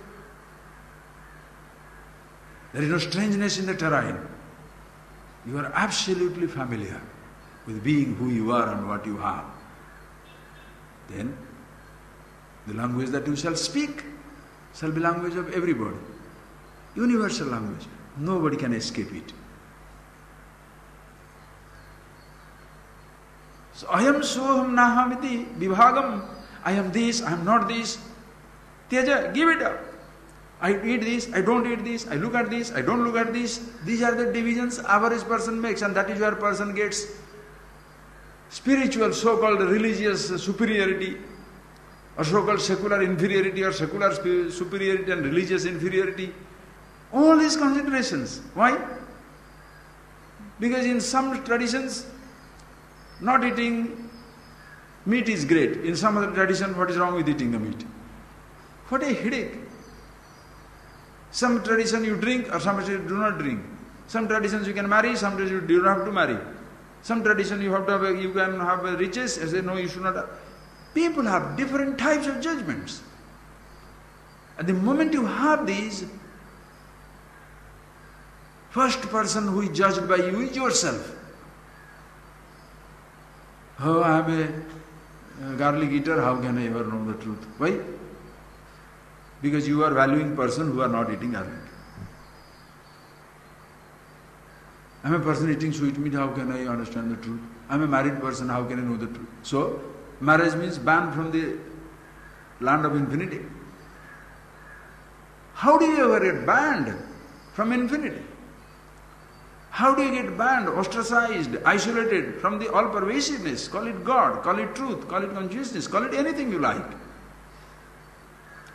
there is no strangeness in the terrain. You are absolutely familiar with being who you are and what you have. Then, the language that you shall speak shall be language of everybody. Universal language. Nobody can escape it. So, ayam soham nahamiti vibhagam. I am this, I am not this. Tyaja, give it up. I eat this, I don't eat this, I look at this, I don't look at this. These are the divisions average person makes, and that is where person gets spiritual, so-called religious superiority, or so-called secular inferiority, or secular superiority and religious inferiority. All these considerations. Why? Because in some traditions, not eating meat is great. In some other tradition, what is wrong with eating the meat? What a headache. Some tradition you drink, or some tradition you do not drink. Some traditions you can marry, some traditions you do not have to marry. Some tradition you have to have, you can have riches, and say no, you should not have. People have different types of judgments. At the moment you have these, first person who is judged by you is yourself. Oh, I am a garlic eater, how can I ever know the truth? Why? Because you are valuing person who are not eating garlic. I am a person eating sweet meat, how can I understand the truth? I am a married person, how can I know the truth? So, marriage means banned from the land of infinity. How do you ever get banned from infinity? How do you get banned, ostracized, isolated from the all-pervasiveness? Call it God, call it truth, call it consciousness, call it anything you like.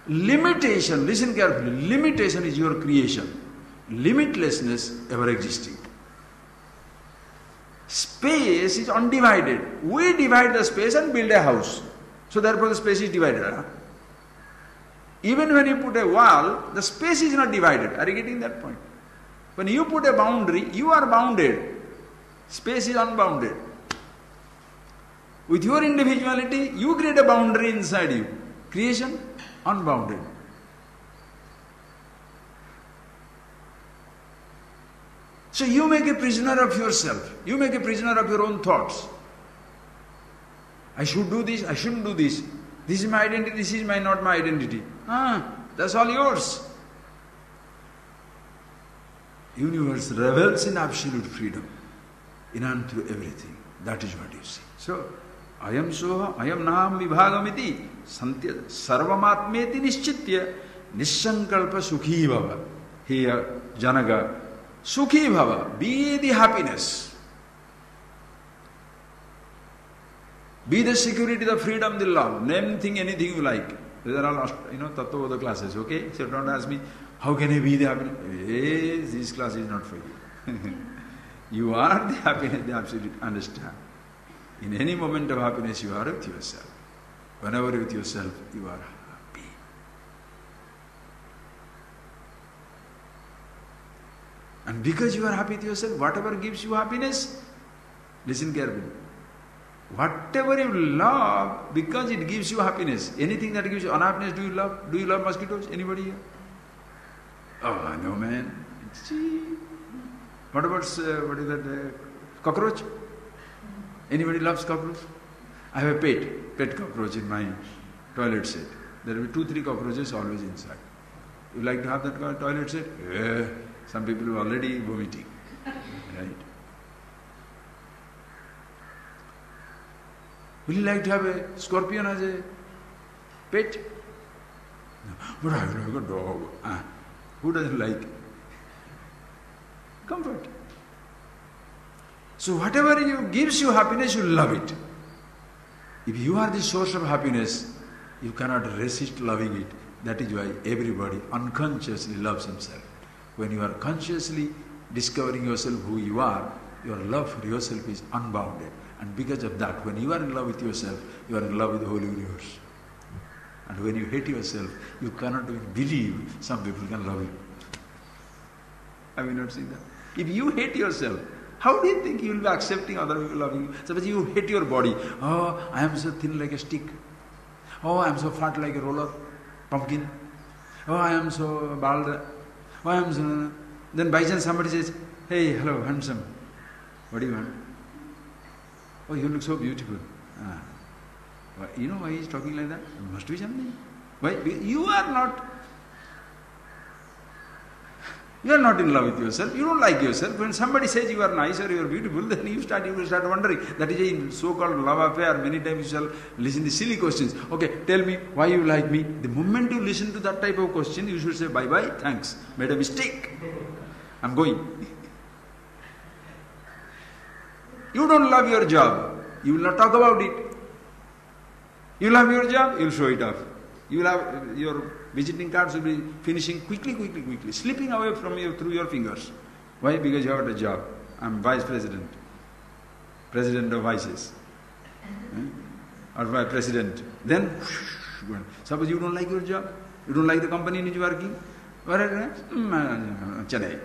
Limitation, listen carefully, limitation is your creation. Limitlessness ever existing. Space is undivided. We divide the space and build a house. So therefore the space is divided. Huh? Even when you put a wall, the space is not divided. Are you getting that point? When you put a boundary, you are bounded. Space is unbounded. With your individuality, you create a boundary inside you. Creation, unbounded. So you make a prisoner of yourself. You make a prisoner of your own thoughts. I should do this, I shouldn't do this. This is my identity, this is not my identity. That's all yours. Universe revels in absolute freedom, in and through everything. That is what you see. So, ayam soha, ayam naham vibhagamiti, santya sarvamatmeti nischitya, nishankalpa sukhi bhava. Here, Janaka, sukhi bhava, be the happiness. Be the security, the freedom, the love. Name anything you like. These are all, Tattva classes, okay? So don't ask me, how can I be the happiness? Yes, this class is not for you. You are the happiness, the absolute, understand. In any moment of happiness, you are with yourself. Whenever with yourself, you are happy. And because you are happy with yourself, whatever gives you happiness, listen carefully. Whatever you love, because it gives you happiness. Anything that gives you unhappiness, do you love? Do you love mosquitoes? Anybody here? Oh, no, man. What about, cockroach? Anybody loves cockroach? I have a pet cockroach in my toilet set. There will be 2-3 cockroaches always inside. You like to have that toilet set? Yeah. Some people are already vomiting. Right? Will you like to have a scorpion as a pet? No. But I like a dog. Who doesn't like? Comfort. So whatever gives you happiness, you love it. If you are the source of happiness, you cannot resist loving it. That is why everybody unconsciously loves himself. When you are consciously discovering yourself who you are, your love for yourself is unbounded. And because of that, when you are in love with yourself, you are in love with the whole universe. And when you hate yourself, you cannot even believe some people can love you. Have you not seen that? If you hate yourself, how do you think you will be accepting other people loving you? Suppose you hate your body. Oh, I am so thin like a stick. Oh, I am so fat like a roller, pumpkin. Oh, I am so bald. Oh, I am so... Then by chance somebody says, hey, hello, handsome. What do you want? Oh, you look so beautiful. You know why he is talking like that? There must be something. Why? You are not in love with yourself. You don't like yourself. When somebody says you are nice or you are beautiful, then you will start wondering. That is a so-called love affair. Many times you shall listen to silly questions. Okay, tell me why you like me. The moment you listen to that type of question, you should say, bye-bye, thanks. Made a mistake. I'm going. You don't love your job. You will not talk about it. You love your job, you will show it off. You will have your visiting cards will be finishing quickly, slipping away from you through your fingers. Why? Because you have a job. I'm vice president, president of vices, or my president. Then, suppose you don't like your job, you don't like the company in which you are working. Chennai.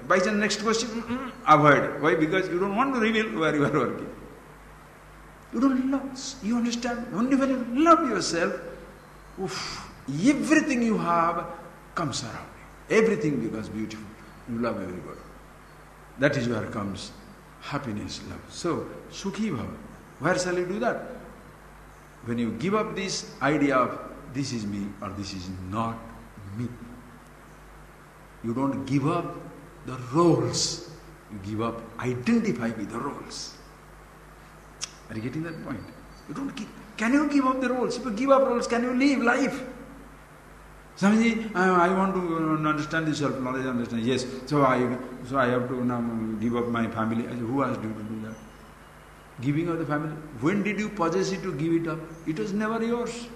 By the next question, avoid. Why? Because you don't want to reveal where you are working. You don't love, you understand? Only when you love yourself, everything you have comes around you. Everything becomes beautiful. You love everybody. That is where comes happiness, love. So, Sukhi Bhava. Where shall you do that? When you give up this idea of this is me or this is not me. You don't give up the roles. You give up, identify with the roles. Are you getting that point? You don't give. Can you give up the roles? If you give up roles, can you live life? Swamiji, I want to understand this self-knowledge, understand. Yes, so I have to now give up my family. Who asked you to do that? Giving up the family. When did you possess it to give it up? It was never yours.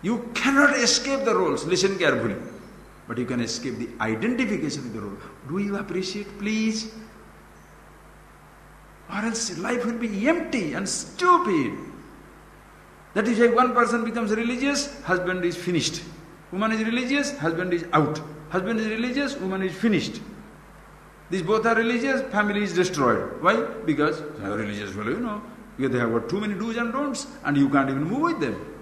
You cannot escape the roles. Listen carefully. But you can escape the identification with the role. Do you appreciate, please? Or else life will be empty and stupid. That is why one person becomes religious, husband is finished. Woman is religious, husband is out. Husband is religious, woman is finished. These both are religious, family is destroyed. Why? Because they are religious fellow, because they have got too many do's and don'ts and you can't even move with them.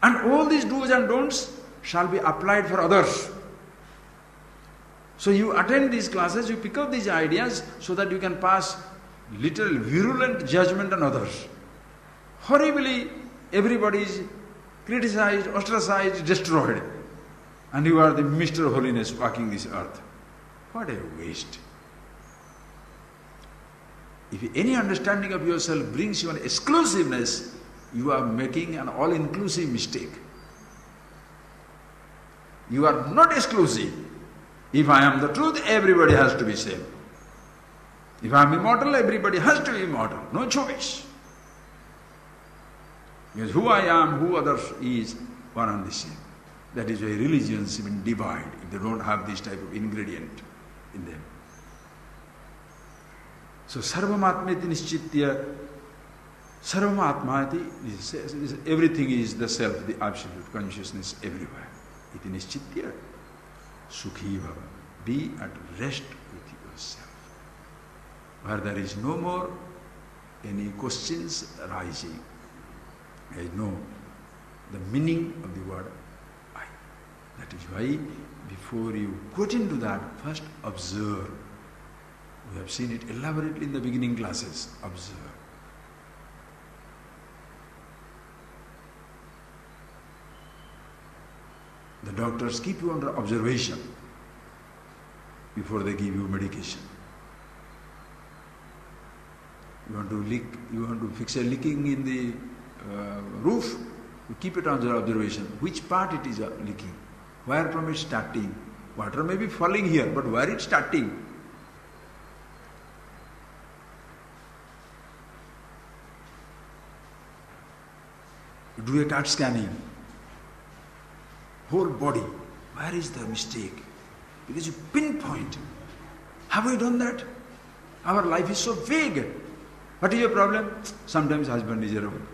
And all these do's and don'ts shall be applied for others. So you attend these classes, you pick up these ideas so that you can pass literal virulent judgment on others. Horribly, everybody is criticized, ostracized, destroyed. And you are the Mr. Holiness walking this earth. What a waste. If any understanding of yourself brings you an exclusiveness, you are making an all-inclusive mistake. You are not exclusive. If I am the truth, everybody has to be same. If I am immortal, everybody has to be immortal. No choice. Because who I am, who others is, one and the same. That is why religions even divide if they don't have this type of ingredient in them. So sarvamatmeti nischitya, sarvamatmati, everything is the self, the absolute consciousness everywhere. Iti nischitya, sukhi bhava, be at rest with yourself. Where there is no more any questions arising. I know the meaning of the word I. That is why before you put into that, first observe. We have seen it elaborately in the beginning classes. Observe. The doctors keep you under observation before they give you medication. You want to fix a leaking in the roof, you keep it under observation. Which part it is leaking? Where from it's starting? Water may be falling here, but where it's starting? You do a CAT scanning. Whole body. Where is the mistake? Because you pinpoint. Have we done that? Our life is so vague. What is your problem? Sometimes husband is wrong.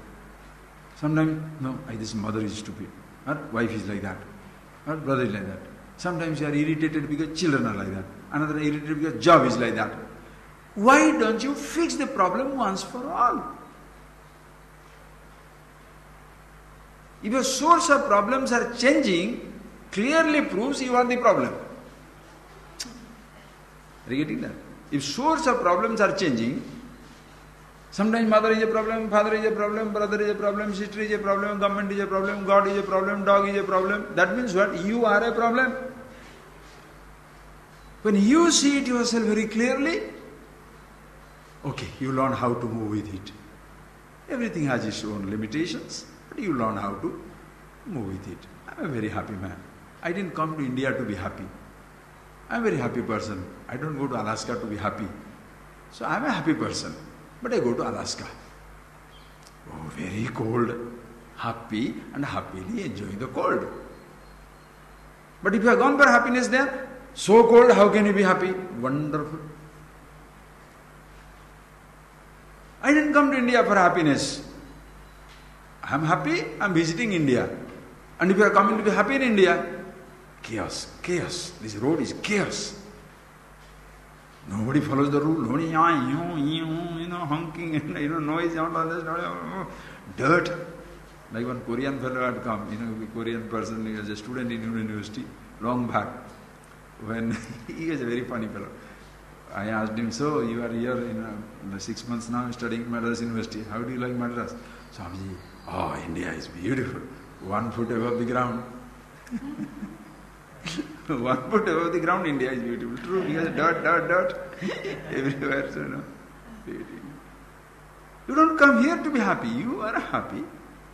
Sometimes, no, this mother is stupid. Or wife is like that. Or brother is like that. Sometimes you are irritated because children are like that. Another irritated because job is like that. Why don't you fix the problem once for all? If your source of problems are changing, clearly proves you are the problem. Are you getting that? If source of problems are changing, sometimes mother is a problem, father is a problem, brother is a problem, sister is a problem, government is a problem, God is a problem, dog is a problem. That means what? You are a problem. When you see it yourself very clearly, okay, you learn how to move with it. Everything has its own limitations, but you learn how to move with it. I'm a very happy man. I didn't come to India to be happy. I'm a very happy person. I don't go to Alaska to be happy. So I'm a happy person. But I go to Alaska. Oh, very cold. Happy and happily enjoying the cold. But if you have gone for happiness there, so cold, how can you be happy? Wonderful. I didn't come to India for happiness. I'm happy, I'm visiting India. And if you are coming to be happy in India, chaos, chaos. This road is chaos. Nobody follows the rule. Nobody, honking and noise, dirt. Like one Korean fellow had come, a Korean person, he was a student in university, long back. When he was a very funny fellow. I asked him, so you are here in 6 months now studying Madras University. How do you like Madras? Swamiji, oh, India is beautiful. 1 foot above the ground. 1 foot above the ground, India is beautiful. True, because dirt, everywhere, so You don't come here to be happy. You are happy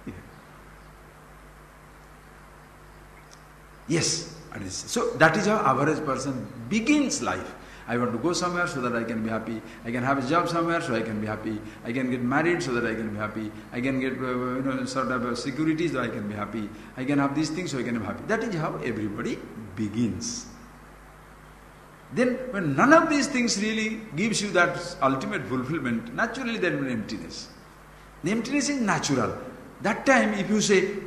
here. Yes, so that is how average person begins life. I want to go somewhere so that I can be happy. I can have a job somewhere so I can be happy. I can get married so that I can be happy. I can get sort of security so I can be happy. I can have these things so I can be happy. That is how everybody begins. Then when none of these things really gives you that ultimate fulfillment, naturally there will be emptiness. The emptiness is natural. That time if you say,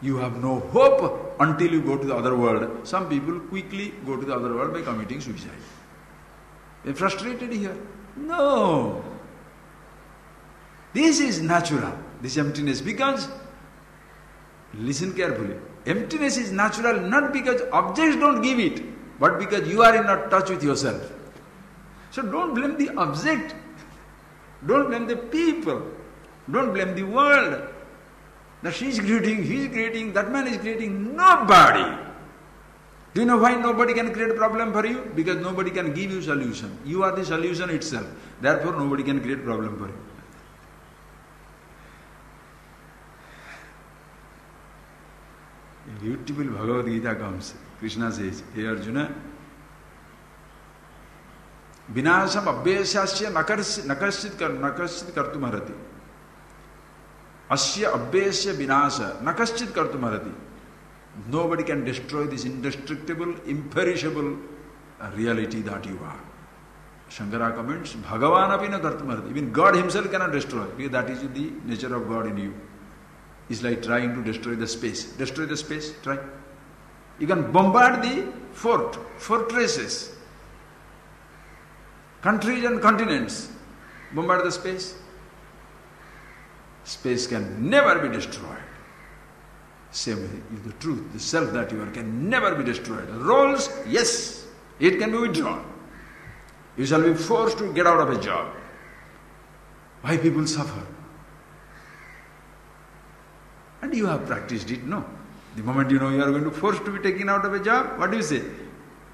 you have no hope until you go to the other world. Some people quickly go to the other world by committing suicide. They are frustrated here. No. This is natural. This emptiness because, listen carefully, emptiness is natural not because objects don't give it, but because you are in not touch with yourself. So don't blame the object. Don't blame the people. Don't blame the world. That she is creating, he is creating, that man is creating. Nobody. Do you know why nobody can create a problem for you? Because nobody can give you solution. You are the solution itself. Therefore nobody can create problem for you. A beautiful Bhagavad Gita comes. Krishna says, hey Arjuna, Vinasham abhyasasya nakarshit kartum harati. Asya abhyasya vinasha nakaschit kartum harati. Nobody can destroy this indestructible, imperishable reality that you are. Shankara comments, Bhagavan api na kartum harati. Even God himself cannot destroy, because that is the nature of God in you. It's like trying to destroy the space. Destroy the space, try. You can bombard the fortresses, countries and continents. Bombard the space. Space can never be destroyed. Same way, the truth, the self that you are can never be destroyed. Roles, yes, it can be withdrawn. You shall be forced to get out of a job. Why people suffer? And you have practiced it, no? The moment you know you are going to forced to be taken out of a job, what do you say?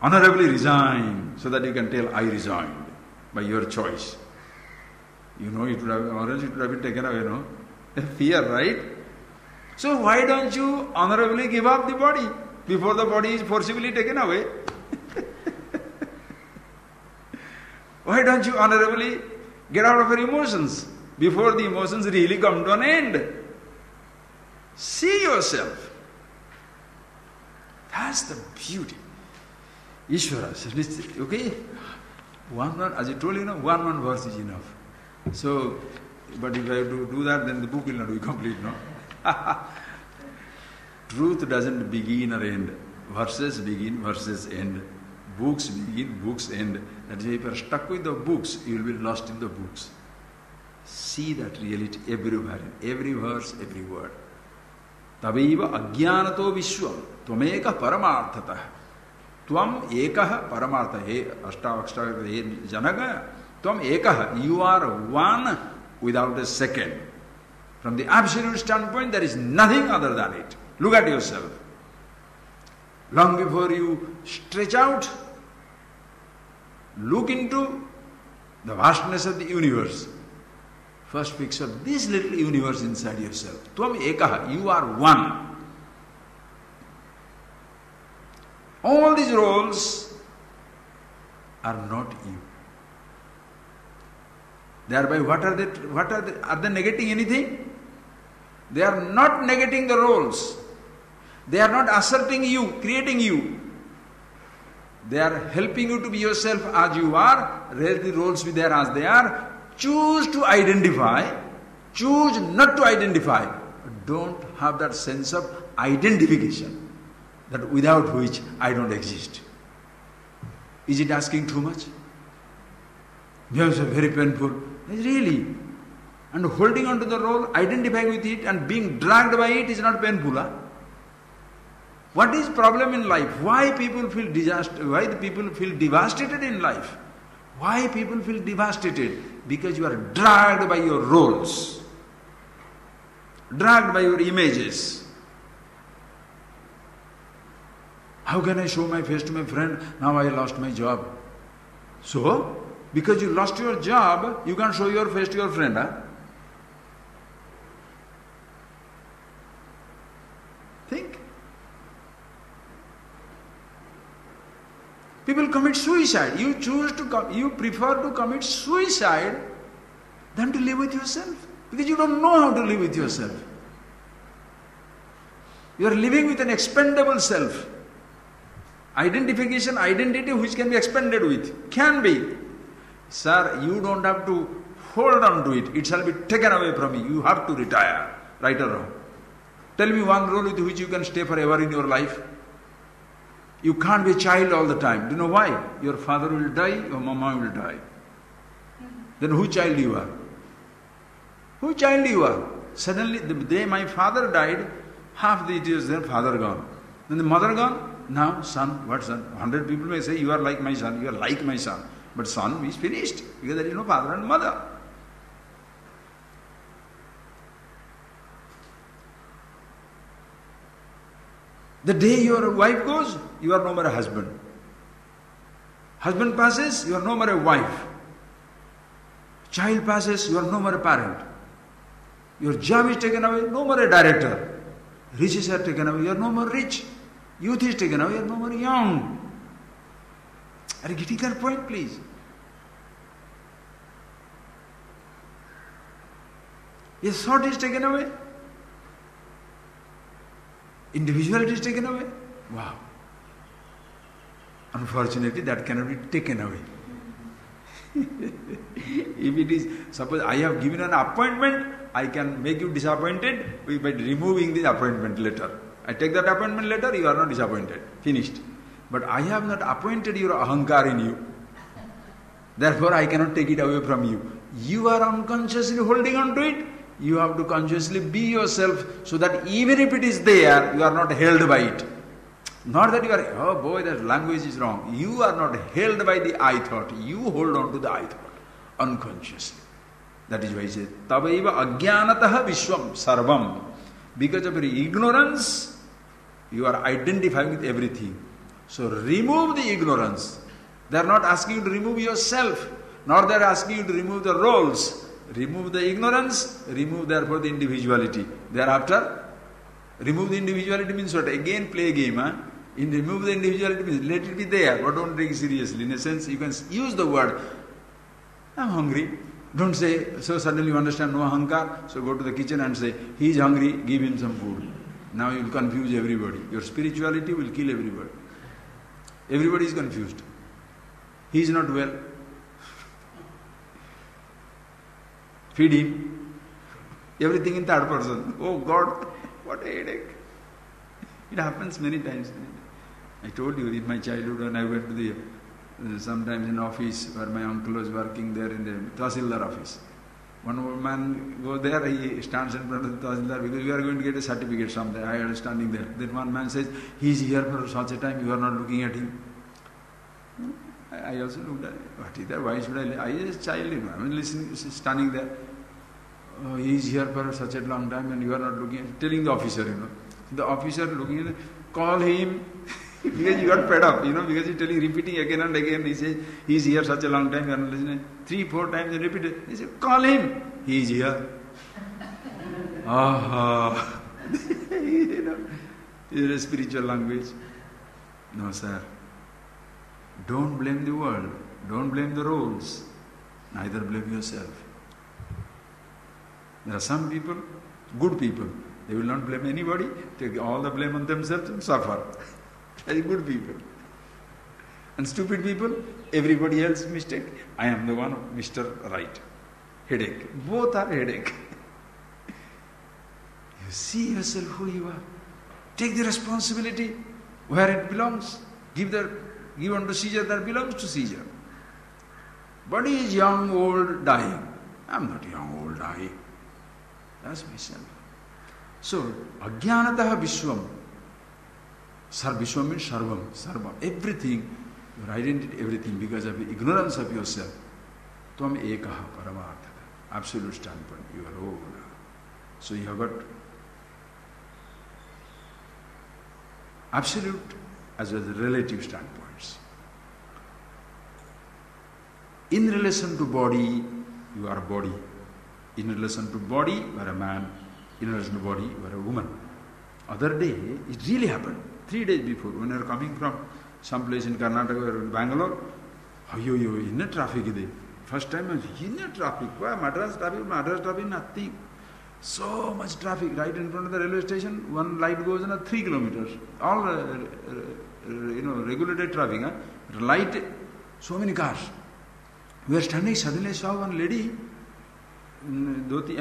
Honorably resign, so that you can tell, I resigned, by your choice. You know, it would have, or else it would have been taken away, no? Fear, right? So why don't you honorably give up the body? before the body is forcibly taken away. Why don't you honorably get out of your emotions before the emotions really come to an end? See yourself. That's the beauty. Ishvara says, okay, one, as I told you, one verse is enough. So, but if I have to do that, then the book will not be complete, no? Truth doesn't begin or end. Verses begin, verses end. Books begin, books end. That is why if you are stuck with the books, you will be lost in the books. See that reality everywhere, in every verse, every word. Tavaiva ajnanato vishwam tvameka paramarthata. Tvam ekah paramartha. He ASHTAVAKRA he Janaga. Tvam ekah. You are one without a second. From the absolute standpoint, there is nothing other than it. Look at yourself. Long before you stretch out, look into the vastness of the universe. First picture this little universe inside yourself. Tvam ekah, you are one. All these roles are not you. Thereby, what are they? Are they negating anything? They are not negating the roles. They are not asserting you, creating you. They are helping you to be yourself as you are. Let the roles be there as they are. Choose to identify. Choose not to identify. Don't have that sense of identification, that without which I don't exist. Is it asking too much? Yes, very painful. Really. And holding on to the role, identifying with it and being dragged by it is not painful. Huh? What is problem in life? Why people feel disaster? Why the people feel devastated in life? Why people feel devastated? Because you are dragged by your roles, dragged by your images. How can I show my face to my friend? Now I lost my job. So, because you lost your job, you can't show your face to your friend. Huh? Think. People commit suicide. You prefer to commit suicide than to live with yourself. Because you don't know how to live with yourself. You are living with an expendable self. Identification, identity which can be expended with. Can be. Sir, you don't have to hold on to it. It shall be taken away from you. You have to retire. Right or wrong? Tell me one role with which you can stay forever in your life. You can't be a child all the time. Do you know why? Your father will die, your mama will die. Then whose child you are? Whose child you are? Suddenly, the day my father died, half the years then father gone. Then the mother gone. Now son, what son? 100 people may say, you are like my son, you are like my son. But son is finished, because there is no father and mother. The day your wife goes, you are no more a husband. Husband passes, you are no more a wife. Child passes, you are no more a parent. Your job is taken away, no more a director. Riches are taken away, you are no more rich. Youth is taken away, you are no more young. Are you getting that point, please? Your thought is taken away. Individuality is taken away. Wow. Unfortunately, that cannot be taken away. If it is, suppose I have given an appointment, I can make you disappointed by removing the appointment letter. I take that appointment letter, you are not disappointed. Finished. But I have not appointed your ahankar in you. Therefore, I cannot take it away from you. You are unconsciously holding on to it. You have to consciously be yourself so that even if it is there, you are not held by it. Not that you are, oh boy, that language is wrong. You are not held by the I thought. You hold on to the I thought unconsciously. That is why he says, Tavaiva ajnanataha vishwam sarvam. Because of your ignorance, you are identifying with everything. So remove the ignorance. They are not asking you to remove yourself, nor they are asking you to remove the roles. Remove the ignorance, remove therefore the individuality. Thereafter, remove the individuality means what? Again play a game. Huh? In remove the individuality means let it be there, but don't take it seriously. In a sense, you can use the word, I'm hungry. Don't say, so suddenly you understand no ahankar, so go to the kitchen and say, he is hungry, give him some food. Now you will confuse everybody. Your spirituality will kill everybody. Everybody is confused. He is not well. Feed him. Everything in third person. Oh God, what a headache. It happens many times. I told you in my childhood when I went to the sometimes in office where my uncle was working there in the Tahsildar office. One old man goes there, he stands in front of the Tahsildar because we are going to get a certificate someday. I am standing there. Then one man says, he is here for such a time, you are not looking at him. I also looked at him. What is that? Why should I was a child, I am listening, standing there. Oh, he is here for such a long time and you are not looking at him. Telling the officer, The officer looking at him, call him. Because he got fed up, because he's telling, repeating again and again. He says, he's here such a long time, you are not listening. 3-4 times he repeated. He said, call him. He is here. Aha. It's a spiritual language. No, sir. Don't blame the world. Don't blame the roads. Neither blame yourself. There are some people, good people, they will not blame anybody, take all the blame on themselves and suffer. Very good people. And stupid people, everybody else mistake. I am the one, Mr. Right. Headache. Both are headache. You see yourself who you are. Take the responsibility where it belongs. Give unto Caesar that belongs to Caesar. Body is young, old, dying. I am not young, old, dying. That's myself. So, ajnanatah vishwam. Vishwam means sarvam, sarvam. Everything, your identity, everything, because of the ignorance of yourself. Tvam ekaha paramarthaka. Absolute standpoint. You are all. So you have got absolute as well as relative standpoints. In relation to body, you are a body. In relation to body, you are a man. In relation to body, you are a woman. Other day, it really happened. 3 days before, when you are coming from some place in Karnataka or in Bangalore, in the traffic. First time, in the traffic. Madras traffic, nothing. So much traffic right in front of the railway station. One light goes on 3 kilometers. All regulated traffic. Light, so many cars. We are standing, suddenly I saw one lady, dhoti,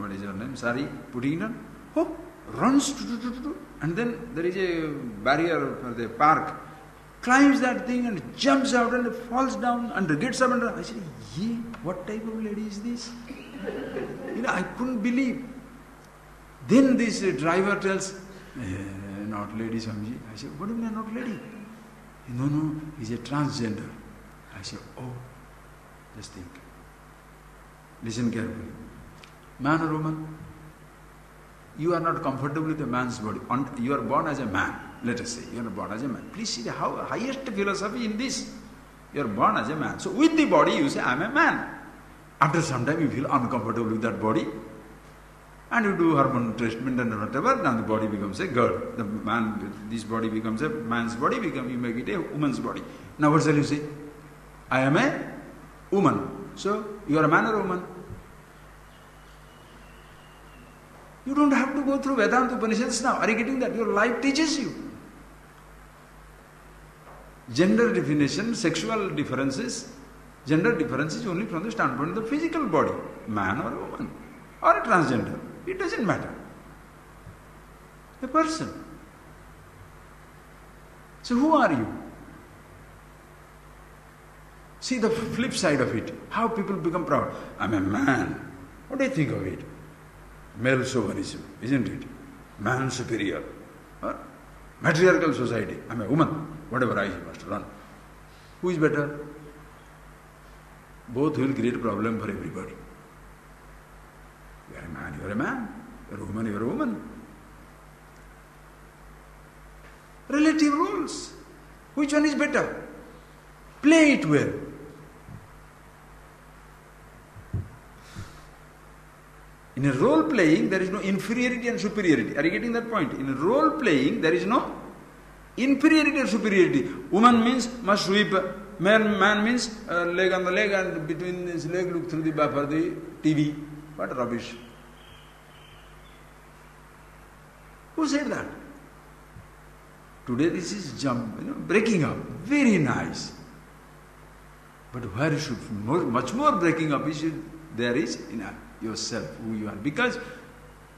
what is her name? Sari, putting it on. Oh, runs, and then there is a barrier for the park. Climbs that thing and jumps out and falls down and gets up and I said, what type of lady is this? I couldn't believe. Then this driver tells, not lady Swamiji. I said, what do you mean not lady? No, he's a transgender. I said, oh, just think. Listen carefully. Man or woman? You are not comfortable with a man's body. You are born as a man. Let us say, you are born as a man. Please see the highest philosophy in this. You are born as a man. So with the body you say, I am a man. After some time you feel uncomfortable with that body. And you do hormone treatment and whatever, now the body becomes a girl. The man, this body becomes a man's body, you make it a woman's body. Now what shall you say? I am a woman. So you are a man or a woman? You don't have to go through Vedanta Upanishads now. Are you getting that? Your life teaches you. Gender definition, sexual differences, gender differences only from the standpoint of the physical body. Man or a woman. Or a transgender. It doesn't matter. A person. So who are you? See the flip side of it. How people become proud. I'm a man. What do you think of it? Male chauvinism, isn't it? Man superior. Or matriarchal society. I'm a woman. Whatever I must run. Who is better? Both will create a problem for everybody. You are a man, you are a man. You are a woman, you are a woman. Relative roles. Which one is better? Play it well. In a role playing, there is no inferiority and superiority. Are you getting that point? In a role playing, there is no Inferiority or superiority? Woman means must sweep. Man means leg on the leg and between his leg look through the for the TV. What rubbish. Who said that? Today this is breaking up. Very nice. But where you should much more breaking up there is in yourself, who you are. Because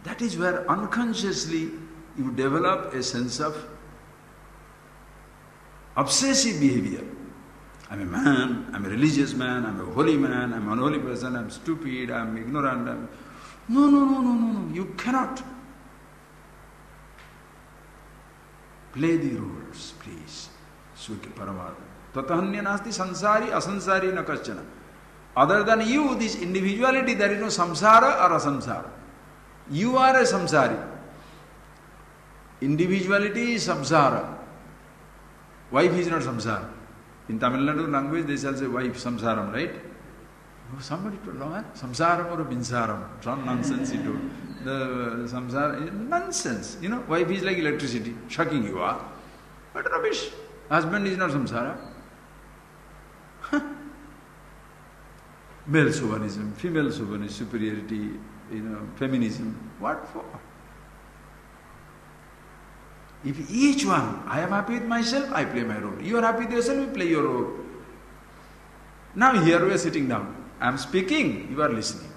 that is where unconsciously you develop a sense of obsessive behavior. I'm a man, I'm a religious man, I'm a holy man, I'm an unholy person, I'm stupid, I'm ignorant. No. You cannot. Play the rules, please. Sukhi Paramartha. Tatahanya nasti sansari asansari na kaschana. Other than you, this individuality, there is no samsara or asamsara. You are a samsari. Individuality is samsara. Wife is not samsara. In Tamil Nadu language, they shall say wife, samsaram, right? Somebody told, no, samsaram or binsaram. Some nonsense he told. The samsara is nonsense. Wife is like electricity, shocking you are. But rubbish. Husband is not samsara. Male chauvinism, female chauvinism, superiority, feminism. What for? If each one, I am happy with myself, I play my role. You are happy with yourself, you play your role. Now here we are sitting down. I am speaking, you are listening.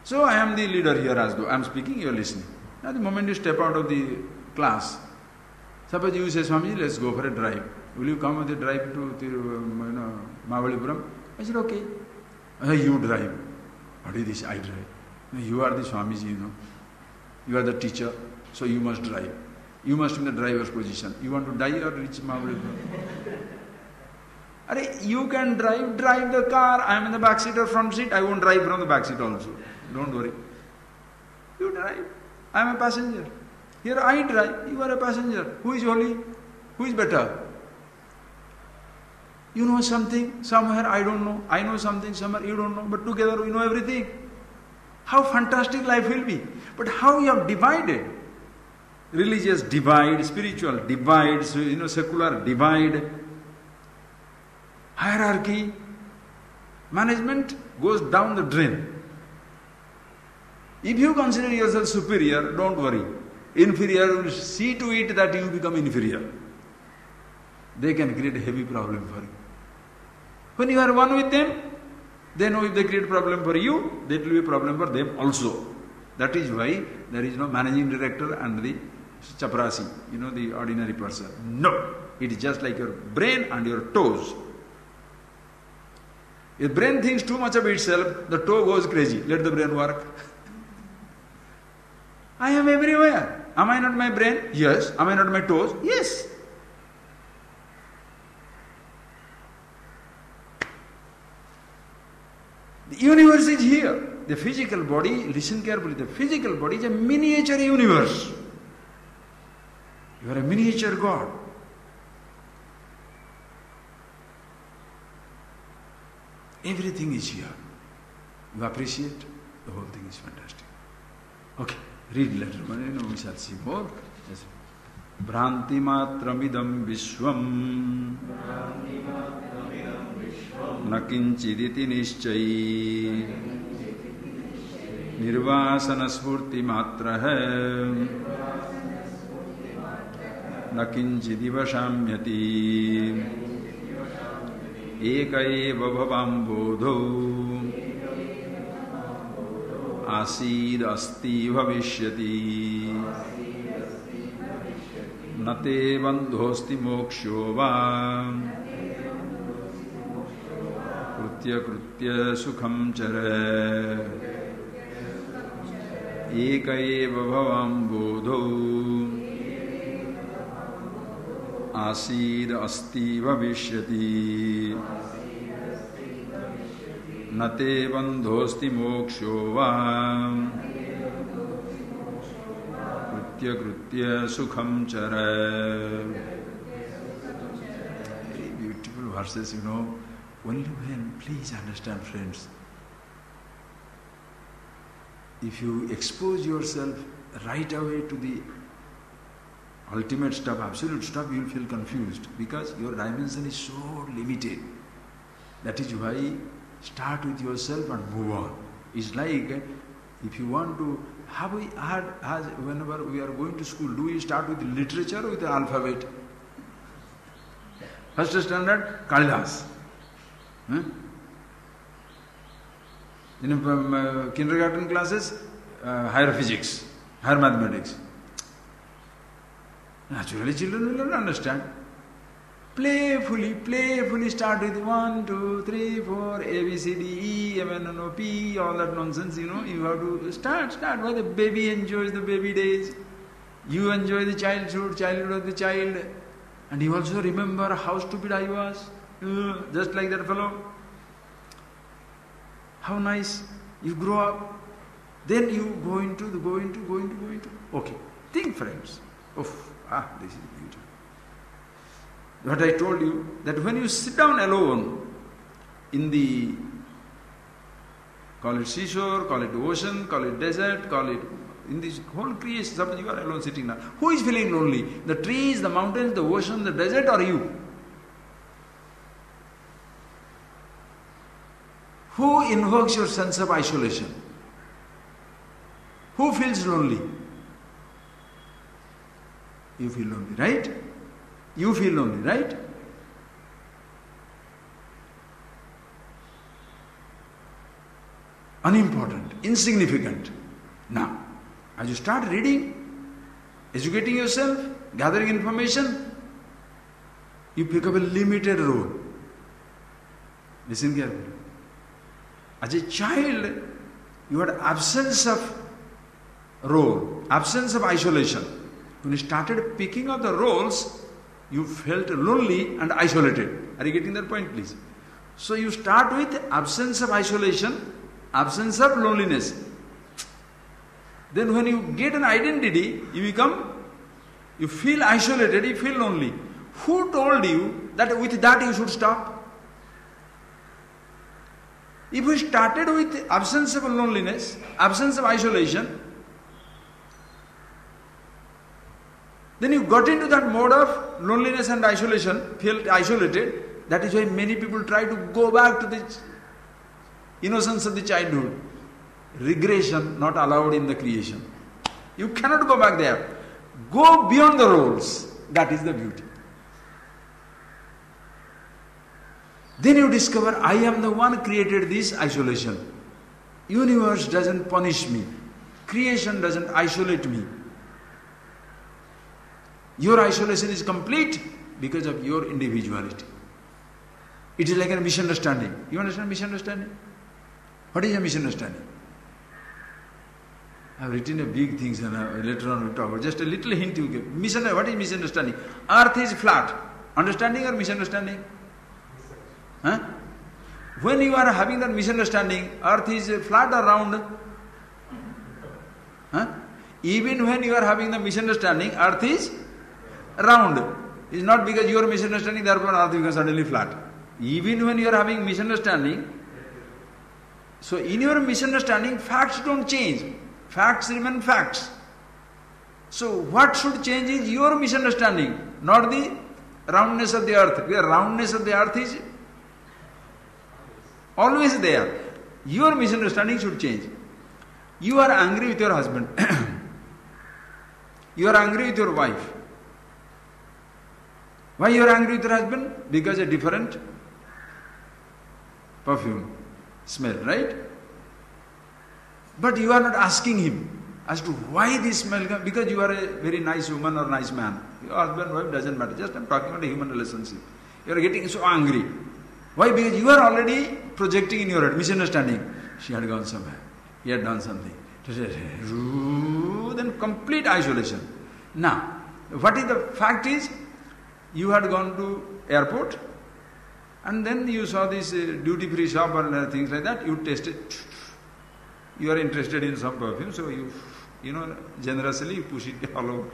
So I am the leader here as though I am speaking, you are listening. Now the moment you step out of the class, suppose you say, Swami, let's go for a drive. Will you come with a drive to Mahabalipuram? I said, okay. You drive. What is this? I drive. You are the Swamiji, You are the teacher, so you must drive. You must be in the driver's position. You want to die or reach Mahabalipuram? You can drive the car. I am in the back seat or front seat. I won't drive from the back seat also. Don't worry. You drive. I am a passenger. Here I drive. You are a passenger. Who is holy? Who is better? You know something, somewhere I don't know. I know something, somewhere you don't know. But together we know everything. How fantastic life will be. But how you have divided. Religious divide, spiritual divide, secular divide. Hierarchy. Management goes down the drain. If you consider yourself superior, don't worry. Inferior will see to it that you become inferior. They can create a heavy problem for you. When you are one with them, they know if they create a problem for you, that will be a problem for them also. That is why there is no managing director and the chaprasi, the ordinary person. No, it is just like your brain and your toes. If brain thinks too much of itself, the toe goes crazy. Let the brain work. I am everywhere. Am I not my brain? Yes. Am I not my toes? Yes. The universe is here. The physical body, listen carefully, the physical body is a miniature universe. You are a miniature God. Everything is here. You appreciate, the whole thing is fantastic. Okay, read later, we shall see more. Yes. Bhranti matramidam vishwam nakinchiditi nishchayi nirvasana smurti matra hai nakinchidiva shamyati eka eva bhavam bodho asid asti bhavishyati nate bandhosti moksho va krutya sukham chare eka eva bhavam bodho asid asti bhavishyati nate bandhosti moksho va krutya sukham chara. Very beautiful verses, Only when, please understand, friends, if you expose yourself right away to the ultimate stuff, absolute stuff, you will feel confused because your dimension is so limited. That is why start with yourself and move on. It's like if you want to, whenever we are going to school, do we start with literature or with the alphabet? First standard, Kalidas. In kindergarten classes, higher physics, higher mathematics. Naturally, children will not understand. Playfully start with 1, 2, 3, 4, A, B, C, D, E, M, N, O, P, all that nonsense, you have to start. Why the baby enjoys the baby days. You enjoy the childhood of the child. And you also remember how stupid I was. Just like that fellow. How nice. You grow up. Then you go into. Okay. Think, friends. This is beautiful. What I told you, that when you sit down alone in the, call it seashore, call it ocean, call it desert, call it, in this whole creation, suppose you are alone sitting now. Who is feeling lonely? The trees, the mountains, the ocean, the desert, or you? Who invokes your sense of isolation? Who feels lonely? You feel lonely, right? You feel lonely, right? Unimportant, insignificant. Now, as you start reading, educating yourself, gathering information, you pick up a limited role. Listen carefully. As a child, you had absence of role, absence of isolation. When you started picking up the roles, you felt lonely and isolated. Are you getting that point, please? So you start with absence of isolation, absence of loneliness. Then when you get an identity, you feel isolated, you feel lonely. Who told you that with that you should stop? If we started with absence of loneliness, absence of isolation, then you got into that mode of loneliness and isolation, felt isolated. That is why many people try to go back to the innocence of the childhood. Regression not allowed in the creation. You cannot go back there. Go beyond the roles. That is the beauty. Then you discover, I am the one created this isolation. Universe doesn't punish me. Creation doesn't isolate me. Your isolation is complete because of your individuality. It is like a misunderstanding. You understand misunderstanding? What is a misunderstanding? I have written a big things and later on we'll talk about. Just a little hint you give. What is misunderstanding? Earth is flat. Understanding or misunderstanding? Huh? When you are having that misunderstanding, earth is flat or round? Huh? Even when you are having the misunderstanding, earth is round. It's not because you are misunderstanding, therefore earth becomes suddenly flat. Even when you are having misunderstanding, so in your misunderstanding, facts don't change. Facts remain facts. So what should change is your misunderstanding, not the roundness of the earth. Because roundness of the earth is always there. Your misunderstanding should change. You are angry with your husband. You are angry with your wife. Why you are angry with your husband? Because a different perfume, smell, right? But you are not asking him as to why this smell comes, because you are a very nice woman or nice man. Your husband, wife doesn't matter. Just I'm talking about a human relationship. You are getting so angry. Why? Because you are already projecting in your head, misunderstanding. She had gone somewhere. He had done something. Then complete isolation. Now, what is the fact is, you had gone to airport and then you saw this duty-free shop or things like that, you tasted. You are interested in some perfume, so you generously you push it all over.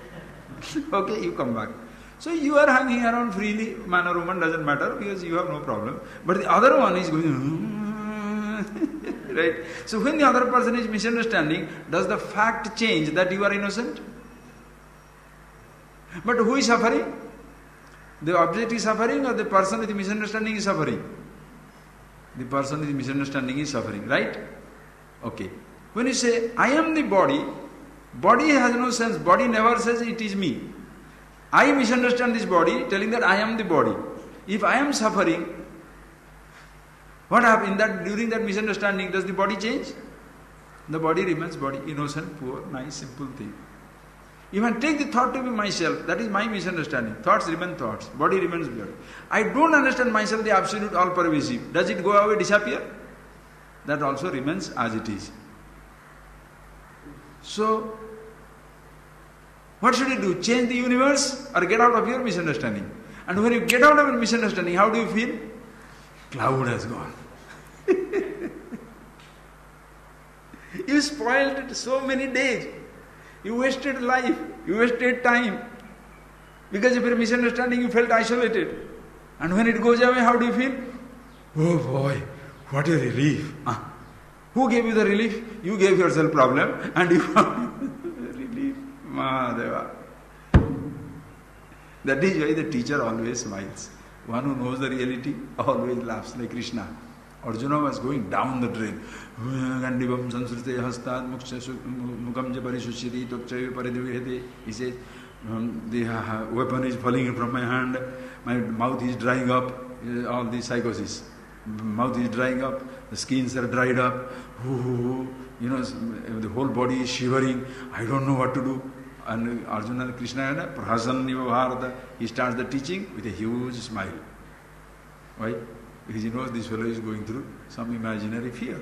Okay, you come back. So you are hanging around freely, man or woman, doesn't matter, because you have no problem. But the other one is going, right? So when the other person is misunderstanding, does the fact change that you are innocent? But who is suffering? The object is suffering or the person with misunderstanding is suffering? The person with misunderstanding is suffering, right? Okay. When you say, I am the body, body has no sense. Body never says it is me. I misunderstand this body, telling that I am the body. If I am suffering, what happens during that misunderstanding? Does the body change? The body remains body, innocent, poor, nice, simple thing. If I take the thought to be myself, that is my misunderstanding. Thoughts remain thoughts, body remains body. I don't understand myself, the absolute, all-pervasive. Does it go away, disappear? That also remains as it is. So, what should you do? Change the universe or get out of your misunderstanding? And when you get out of your misunderstanding, how do you feel? Cloud has gone. You spoiled it so many days. You wasted life. You wasted time. Because of your misunderstanding, you felt isolated. And when it goes away, how do you feel? Oh boy, what a relief. Who gave you the relief? You gave yourself problem and you found relief. Mahadeva. That is why the teacher always smiles. One who knows the reality always laughs, like Krishna. Arjuna was going down the drain. He says, the weapon is falling from my hand, my mouth is drying up, all the psychosis. Mouth is drying up, the skins are dried up, the whole body is shivering, I don't know what to do. And Arjuna and Krishna, Prahasanniva Bharata, he starts the teaching with a huge smile. Why? Because he knows this fellow is going through some imaginary fear.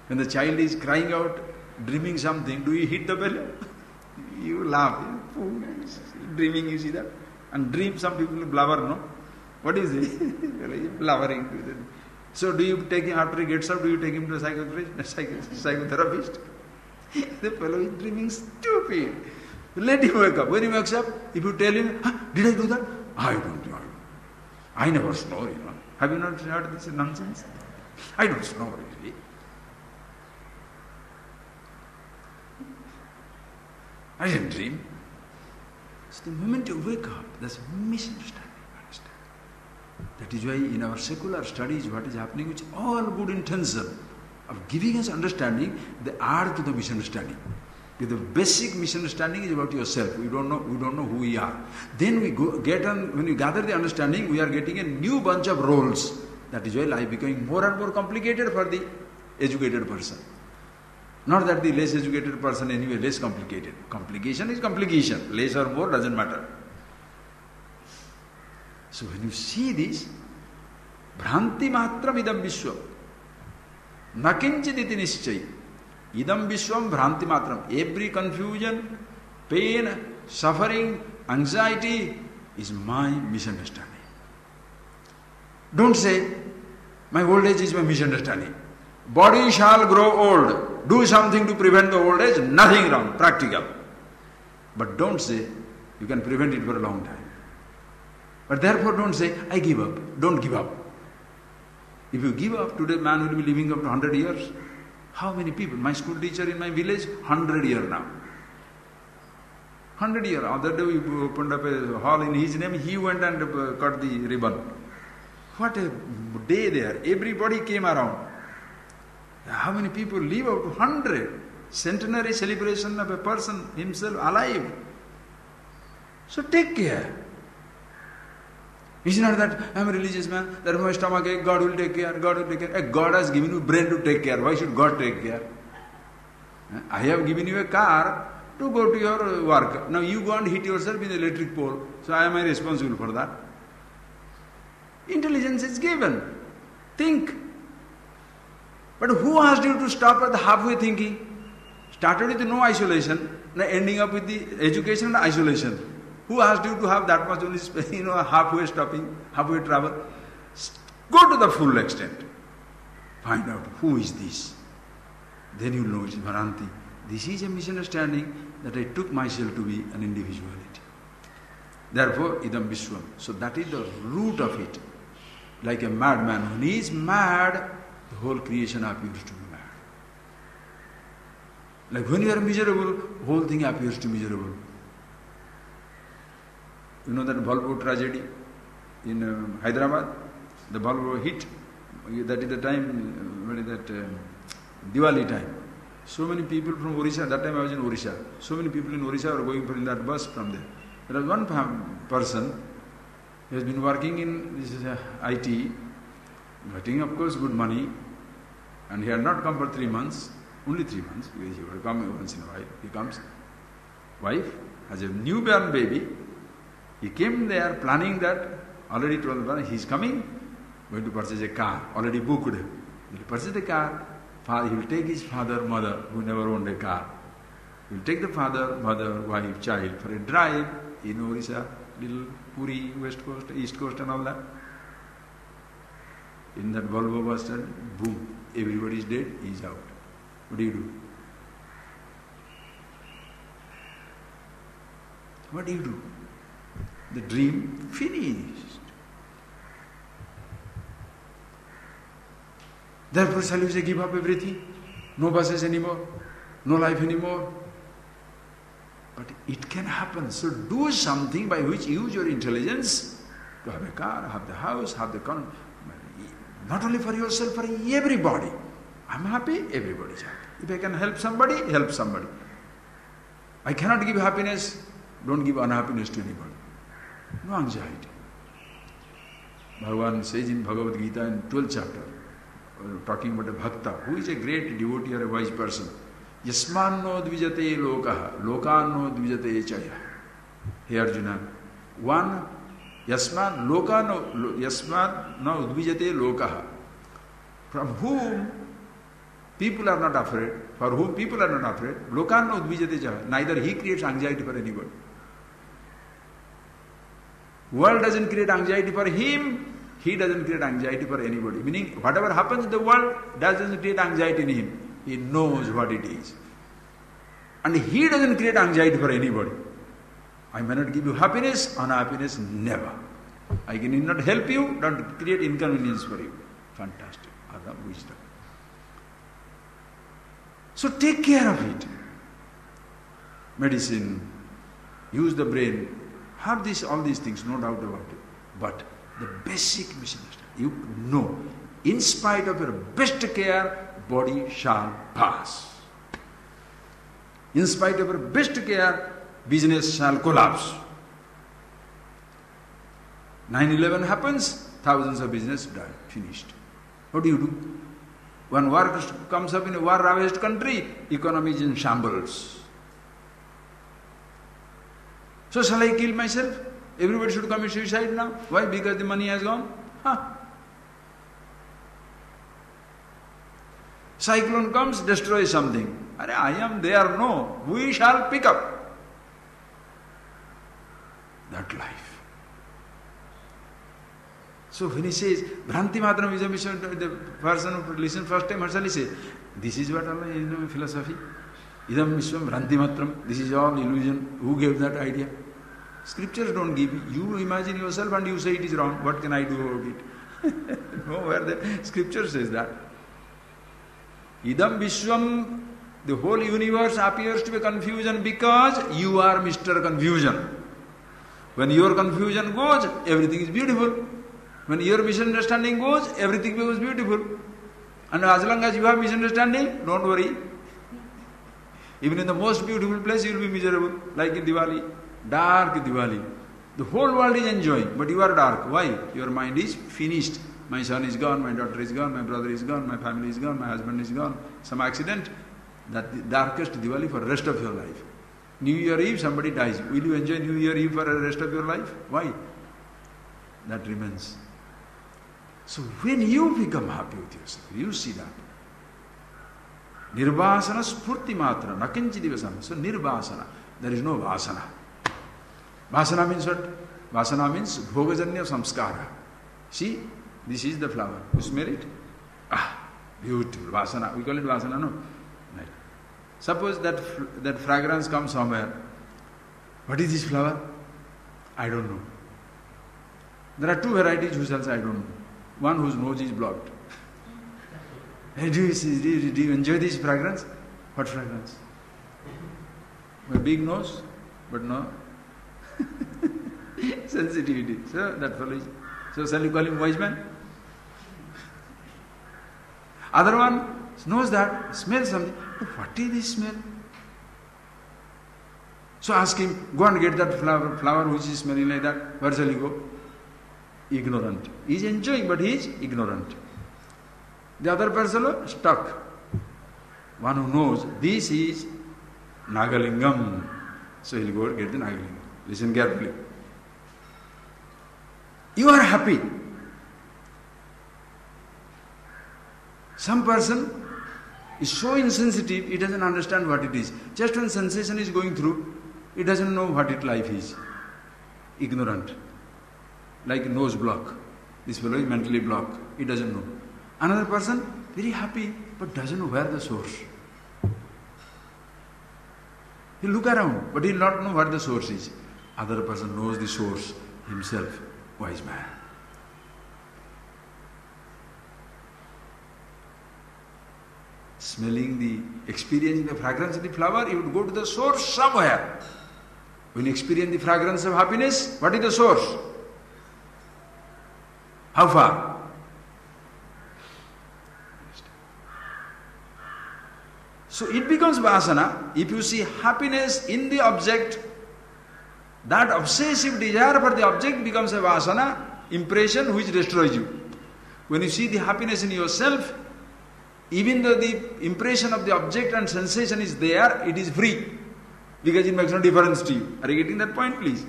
When the child is crying out, dreaming something, do you hit the belly? You laugh. Dreaming, you see that? And dream, some people blubber, no? What is it? Blubbering. So do you take him, after he gets up, do you take him to a psychotherapist? The fellow is dreaming stupid. Let him wake up. When he wakes up, if you tell him, did I do that? I don't know. I never snore, Have you not heard this nonsense? I don't snore, really. I didn't dream. So the moment you wake up, there's a misunderstanding. Understand? That is why in our secular studies, what is happening, which all good intention of giving us understanding, they add to the misunderstanding. The basic misunderstanding is about yourself. We don't know who we are. Then when we gather the understanding, we are getting a new bunch of roles. That is why life becoming more and more complicated for the educated person. Not that the less educated person anyway less complicated. Complication is complication. Less or more doesn't matter. So when you see this, Bhranti matram idam vishwam. Nakinchit iti nischai. Idam vishwam bhranti matram. Every confusion, pain, suffering, anxiety is my misunderstanding. Don't say, my old age is my misunderstanding. Body shall grow old. Do something to prevent the old age. Nothing wrong. Practical. But don't say, you can prevent it for a long time. But therefore don't say, I give up. Don't give up. If you give up, today man will be living up to 100 years. How many people? My school teacher in my village, 100 years now. 100 years. Other day we opened up a hall in his name. He went and cut the ribbon. What a day there. Everybody came around. How many people live up to 100? Centenary celebration of a person himself alive. So take care. It's not that I am a religious man, that my stomach ache, God will take care, God will take care. God has given you brain to take care. Why should God take care? I have given you a car to go to your work. Now you go and hit yourself in the electric pole. So am I responsible for that? Intelligence is given. Think. But who asked you to stop at the halfway thinking? Started with no isolation, now ending up with the education and isolation. Who asked you to have that much only, halfway stopping, halfway travel? Go to the full extent. Find out who is this. Then you know it's Bharanti. This is a misunderstanding that I took myself to be an individuality. Therefore, idam vishwam. So that is the root of it. Like a madman. When he is mad, the whole creation appears to be mad. Like when you are miserable, whole thing appears to miserable. You know that Volvo tragedy in Hyderabad? The Volvo hit. That is the time, what is that, Diwali time. So many people from Orissa, that time I was in Orissa. So many people in Orissa were going in that bus from there. There was one person who has been working in this IT, getting of course good money, and he had not come for 3 months, only 3 months, because he would come once in a while. He comes, wife has a newborn baby. He came there planning that, already told the he is coming, going to purchase a car, already booked. He will purchase the car, he will take his father, mother, who never owned a car. He will take the father, mother, wife, child for a drive in Orissa, little Puri, West Coast, East Coast and all that. In that Volvo bus stand, boom, everybody is dead, he is out. What do you do? What do you do? The dream finished. Therefore, shall you say, give up everything? No buses anymore, no life anymore. But it can happen. So do something by which you use your intelligence to have a car, have the house, have the not only for yourself, for everybody. I'm happy, everybody is happy. If I can help somebody, help somebody. I cannot give happiness, don't give unhappiness to anybody. No anxiety. Bhagavan says in Bhagavad Gita in 12th chapter, talking about a bhakta, who is a great devotee or a wise person. Yasmanno dvijate lokaha, lokanno dvijate chaya. Hey Arjuna, one, yasman no dvijate lokaha. From whom people are not afraid, for whom people are not afraid, lokanno dvijate chaya. Neither he creates anxiety for anybody. World doesn't create anxiety for him, he doesn't create anxiety for anybody. Meaning, whatever happens in the world doesn't create anxiety in him. He knows what it is. And he doesn't create anxiety for anybody. I may not give you happiness, unhappiness, never. I can not help you, don't create inconvenience for you. Fantastic. Adam, wisdom. So take care of it. Medicine, use the brain, have all these things, no doubt about it. But the basic misunderstanding, you know, in spite of your best care, body shall pass. In spite of your best care, business shall collapse. 9/11 happens, thousands of business die, finished. What do you do? When war comes up in a war-ravaged country, economy is in shambles. So shall I kill myself? Everybody should commit suicide now. Why? Because the money has gone? Cyclone comes, destroys something. I am there, no. We shall pick up that life. So when he says, Bhranti Matram is a mission, the person who listens first time, what shall he say? This is what Allah is in philosophy. Idam Vishwam Bhranti Matram. This is all illusion. Who gave that idea? Scriptures don't give you. You imagine yourself and you say it is wrong. What can I do about it? Nowhere the scripture says that. Idam Vishwam, the whole universe appears to be confusion because you are Mr. Confusion. When your confusion goes, everything is beautiful. When your misunderstanding goes, everything becomes beautiful. And as long as you have misunderstanding, don't worry. Even in the most beautiful place, you will be miserable. Like in Diwali, dark Diwali. The whole world is enjoying, but you are dark. Why? Your mind is finished. My son is gone, my daughter is gone, my brother is gone, my family is gone, my husband is gone. Some accident, that the darkest Diwali for the rest of your life. New Year Eve, somebody dies. Will you enjoy New Year Eve for the rest of your life? Why? That remains. So when you become happy with yourself, you see that. Nirvasana spurti matra, nakinchi divasana. So nirvasana, there is no vasana. Vasana means what? Vasana means bhogajanya samskara. See, this is the flower. You smell it? Beautiful. Vasana. We call it vasana, no? Right. Suppose that fragrance comes somewhere. What is this flower? I don't know. There are two varieties who sells I don't know. One whose nose is blocked. Hey, do you enjoy this fragrance? What fragrance? A big nose, but no sensitivity. So that fellow is. So shall you call him wise man? Other one knows that, smells something. What is this smell? So ask him, go and get that flower which is smelling like that. Where shall he go? Ignorant. He is enjoying, but he is ignorant. The other person stuck. One who knows this is Nagalingam. So he will go and get the Nagalingam. Listen carefully. You are happy. Some person is so insensitive, he doesn't understand what it is. Just when sensation is going through, he doesn't know what life is. Ignorant. Like nose block. This fellow is mentally blocked. He doesn't know. Another person, very happy, but doesn't know where the source. He'll look around, but he'll not know what the source is. Other person knows the source himself. Wise man. Experiencing the fragrance of the flower, you would go to the source somewhere. When you experience the fragrance of happiness, what is the source? How far? So it becomes vasana. If you see happiness in the object, that obsessive desire for the object becomes a vasana, impression which destroys you. When you see the happiness in yourself, even though the impression of the object and sensation is there, it is free. Because it makes no difference to you. Are you getting that point, please?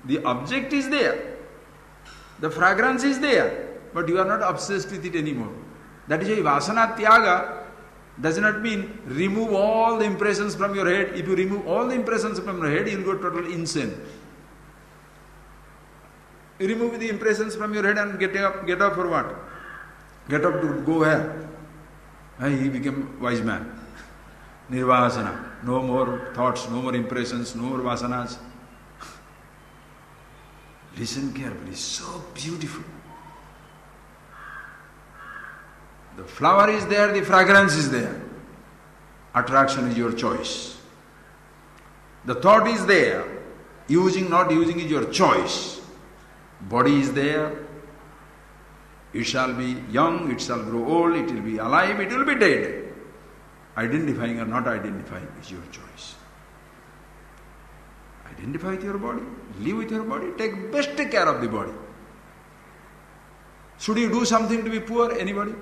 The object is there. The fragrance is there. But you are not obsessed with it anymore. That is why vasana tyaga does not mean remove all the impressions from your head. If you remove all the impressions from your head, you will go totally insane. You remove the impressions from your head and get up for what? Get up to go where? He became wise man. Nirvasana. No more thoughts, no more impressions, no more vasanas. Listen carefully. So beautiful. The flower is there, the fragrance is there. Attraction is your choice. The thought is there. Using, not using is your choice. Body is there. It shall be young, it shall grow old, it will be alive, it will be dead. Identifying or not identifying is your choice. Identify with your body, live with your body, take best care of the body. Should you do something to be poor? Anybody?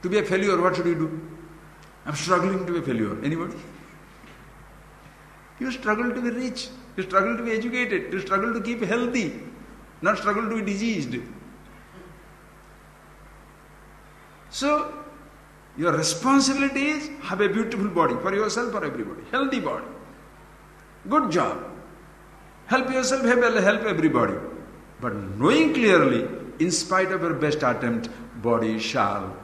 To be a failure, what should you do? I'm struggling to be a failure. Anybody? You struggle to be rich, you struggle to be educated, you struggle to keep healthy, not struggle to be diseased. So, your responsibility is have a beautiful body for yourself, for everybody. Healthy body. Good job. Help yourself, help everybody. But knowing clearly, in spite of your best attempt, body shall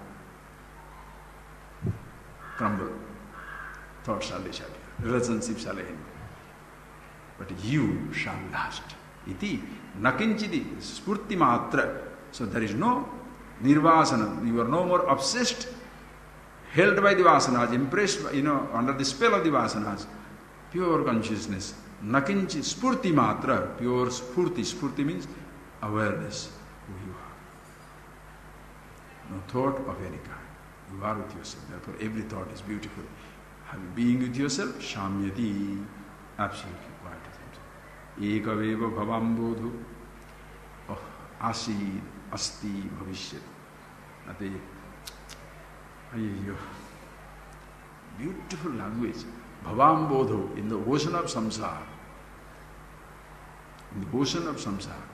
crumble. Thoughts shall disappear. Relationships shall end. But you shall last. Iti nakinchidi spurti matra. So there is no nirvasana. You are no more obsessed, held by the vasanas, impressed, under the spell of the vasanas. Pure consciousness. Nakinchi spurti matra. Pure spurti. Spurti means awareness who you are. No thought of any kind. You are with yourself. Therefore, every thought is beautiful. Being with yourself, shamyati. Absolutely quiet with himself. Ekaveva bhavambodhu. Oh, asid, asti, bhavishyat. Beautiful language. Bhavambodho, in the ocean of samsara. In the ocean of samsara.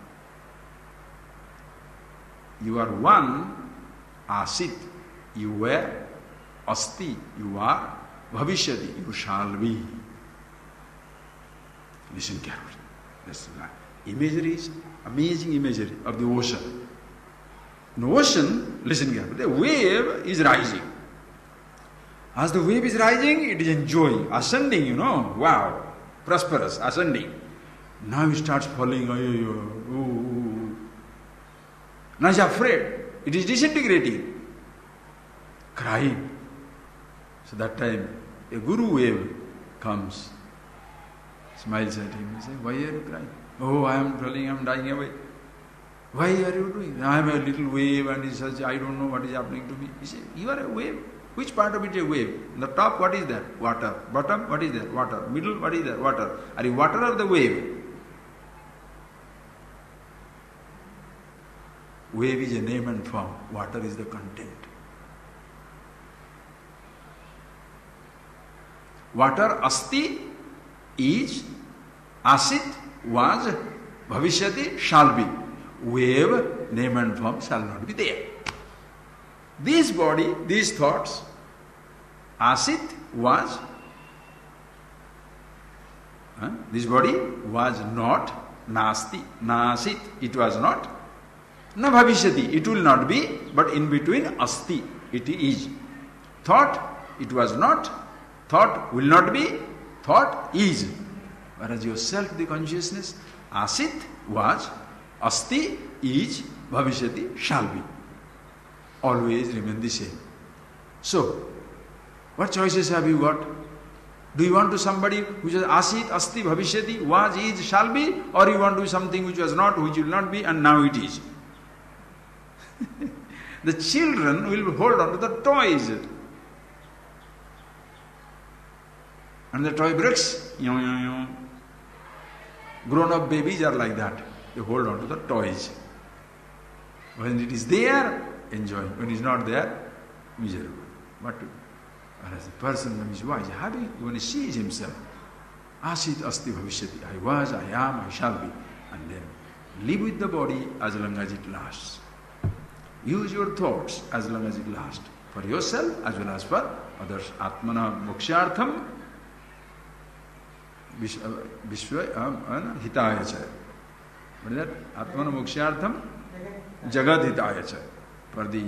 You are one, asit, you were, asti, you are, bhavishyati, you shall be. Listen carefully. That's the imagery is amazing imagery of the ocean. In the ocean, listen carefully, the wave is rising. As the wave is rising, it is enjoying, ascending, wow, prosperous, ascending. Now it starts falling, now it is afraid, it is disintegrating, crying. So that time, a guru wave comes Smiles at him. He says, why are you crying? Oh, I am falling, I am dying away. Why are you doing that? I am a little wave and he says, I don't know what is happening to me. He says, you are a wave. Which part of it is a wave? The top, what is that? Water. Bottom, what is that? Water. Middle, what is that? Water. Are you water or the wave? Wave is a name and form. Water is the content. Water, asti, is, asit, was, bhavishyati, shall be. Wave, name and form shall not be there. This body, these thoughts, asit, was, this body was not, nasti, nasit, it was not, na bhavishyati, it will not be, but in between asti, it is. Thought, it was not, thought will not be, thought is. Whereas yourself, the consciousness, asit, was, asti, is, bhavishyati, shall be. Always remain the same. So, what choices have you got? Do you want to somebody which is asit, asti, bhavishyati, was, is, shall be, or you want to be something which was not, which will not be, and now it is? The children will hold on to the toys. And the toy breaks. Grown-up babies are like that. They hold on to the toys. When it is there, enjoy. When it is not there, miserable. But whereas the person when he is wise, happy, when he sees himself, asit asti bhavishyati, I was, I am, I shall be. And then live with the body as long as it lasts. Use your thoughts as long as it lasts. For yourself as well as for others. Atmana mokshartham vishva hitaya cha. What is that? Atmana mokshartham jagad hitaya cha. For the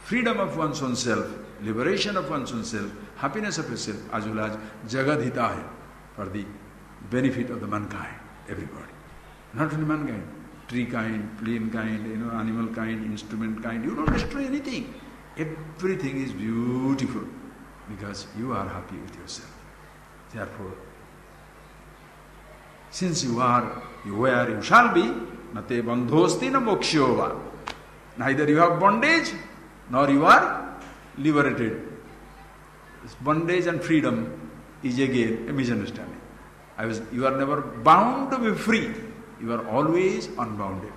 freedom of one's own self, liberation of one's own self, happiness of yourself, as well as jagad hitaya, for the benefit of the mankind, everybody. Not only mankind, tree kind, plane kind, animal kind, instrument kind. You don't destroy anything. Everything is beautiful because you are happy with yourself. Therefore, since you are where you shall be, nate bandhosti na mokshova. Neither you have bondage nor you are liberated. This bondage and freedom is again a misunderstanding. You are never bound to be free. You are always unbounded.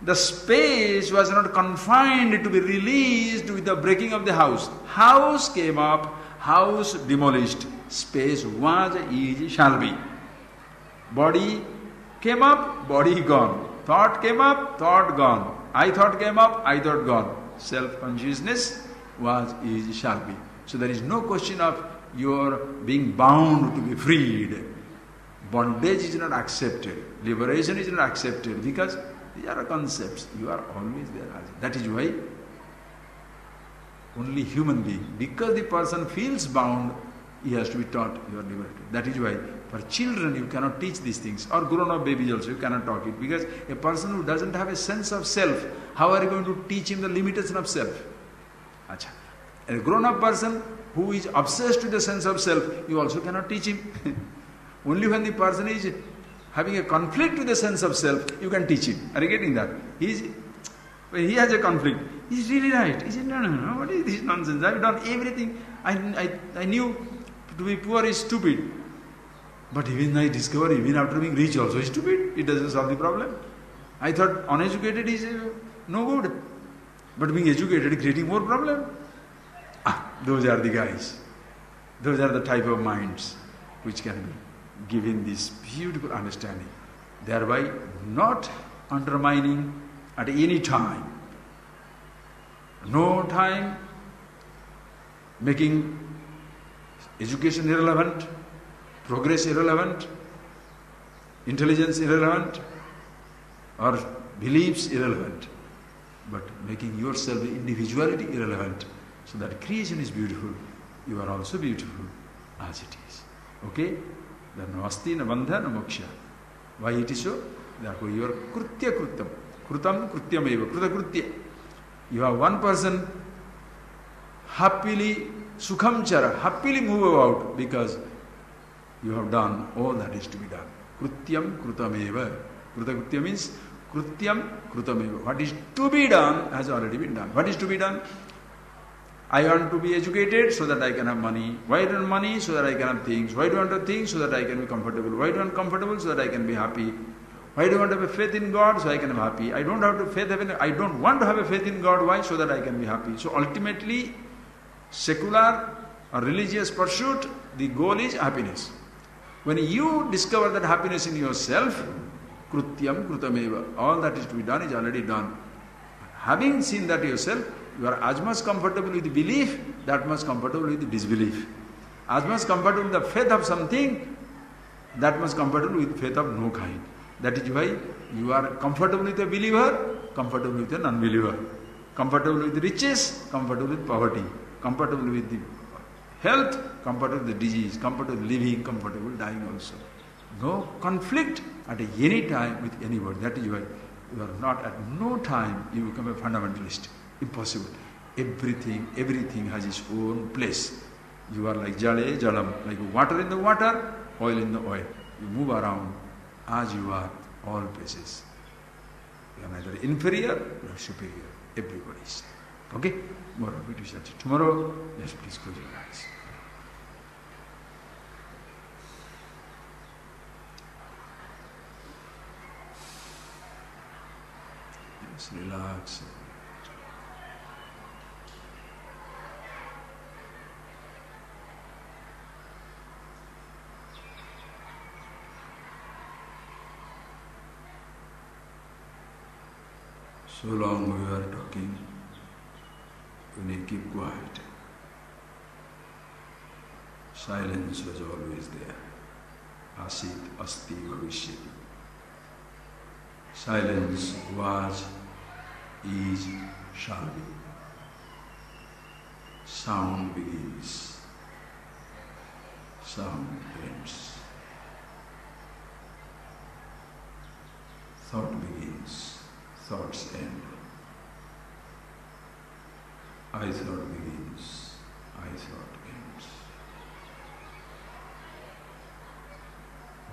The space was not confined to be released with the breaking of the house. House came up, house demolished. Space was, is, shall be. Body came up, body gone. Thought came up, thought gone. I thought came up, I thought gone. Self-consciousness was, is, shall be. So there is no question of your being bound to be freed. Bondage is not accepted. Liberation is not accepted because these are concepts. You are always there. That is why only human being, because the person feels bound, he has to be taught you are liberated. That is why for children you cannot teach these things, or grown-up babies also you cannot talk it, because a person who doesn't have a sense of self, how are you going to teach him the limitation of self? Achha. A grown-up person who is obsessed with the sense of self, you also cannot teach him. Only when the person is having a conflict with the sense of self, you can teach him. Are you getting that? When he has a conflict, he's really right. He said, no, what is this nonsense? I've done everything. I knew to be poor is stupid. But even I discover, even after being rich also is stupid. It doesn't solve the problem. I thought uneducated is no good. But being educated is creating more problem. Those are the guys. Those are the type of minds which can be given this beautiful understanding, thereby not undermining at any time. No time making education irrelevant, progress irrelevant, intelligence irrelevant, or beliefs irrelevant, but making yourself individuality irrelevant, so that creation is beautiful, you are also beautiful as it is. Okay? Then no asti, no bandha, no moksha. Why it is so? Therefore you are krutya krutam. Krutam krutyam eva. Kruta krutya. You have one person happily, sukham chara, happily move about because you have done all that is to be done. Krutyam krutameva. Krutakritya means krutyam krutameva. What is to be done has already been done. What is to be done? I want to be educated so that I can have money. Why do I want money? So that I can have things. Why do I want to have things? So that I can be comfortable. Why do I want comfortable? So that I can be happy. Why do I want to have a faith in God? So I can be happy. I don't want to have a faith in God. Why? So that I can be happy. So ultimately, secular or religious pursuit, the goal is happiness. When you discover that happiness in yourself, krutyam krutameva, all that is to be done is already done. Having seen that yourself, you are as much comfortable with belief, that much comfortable with disbelief. As much comfortable with the faith of something, that much comfortable with faith of no kind. That is why you are comfortable with a believer, comfortable with a non-believer. Comfortable with riches, comfortable with poverty. Comfortable with the health, comfortable with the disease. Comfortable living, comfortable dying also. No conflict at any time with anybody. That is why you are not, at no time you become a fundamentalist. Impossible. Everything has its own place. You are like jale, jalam, like water in the water, oil in the oil. You move around as you are, all places. You are neither inferior nor superior. Everybody is. Okay? More of it we shall see tomorrow. Yes, please close your eyes. Just relax. So long we are talking, you may keep quiet. Silence was always there. Asit, asti, bhavishyati. Silence was, is, shall be. Sound begins. Sound ends. Thought begins. Thoughts end. I thought begins. I thought ends.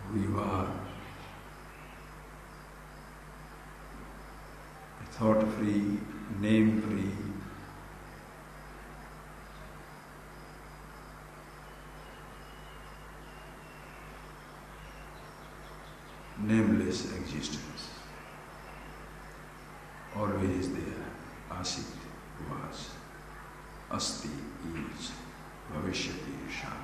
Who you are, thought-free, name-free, nameless existence. Always there. Asit was, asti is, bhavishyati shall be.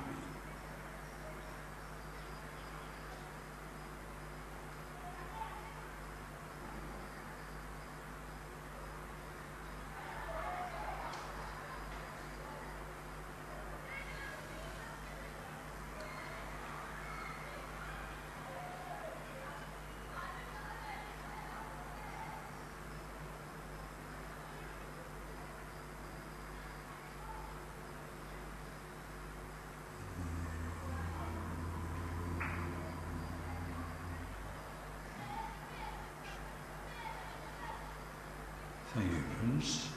Thank you, friends.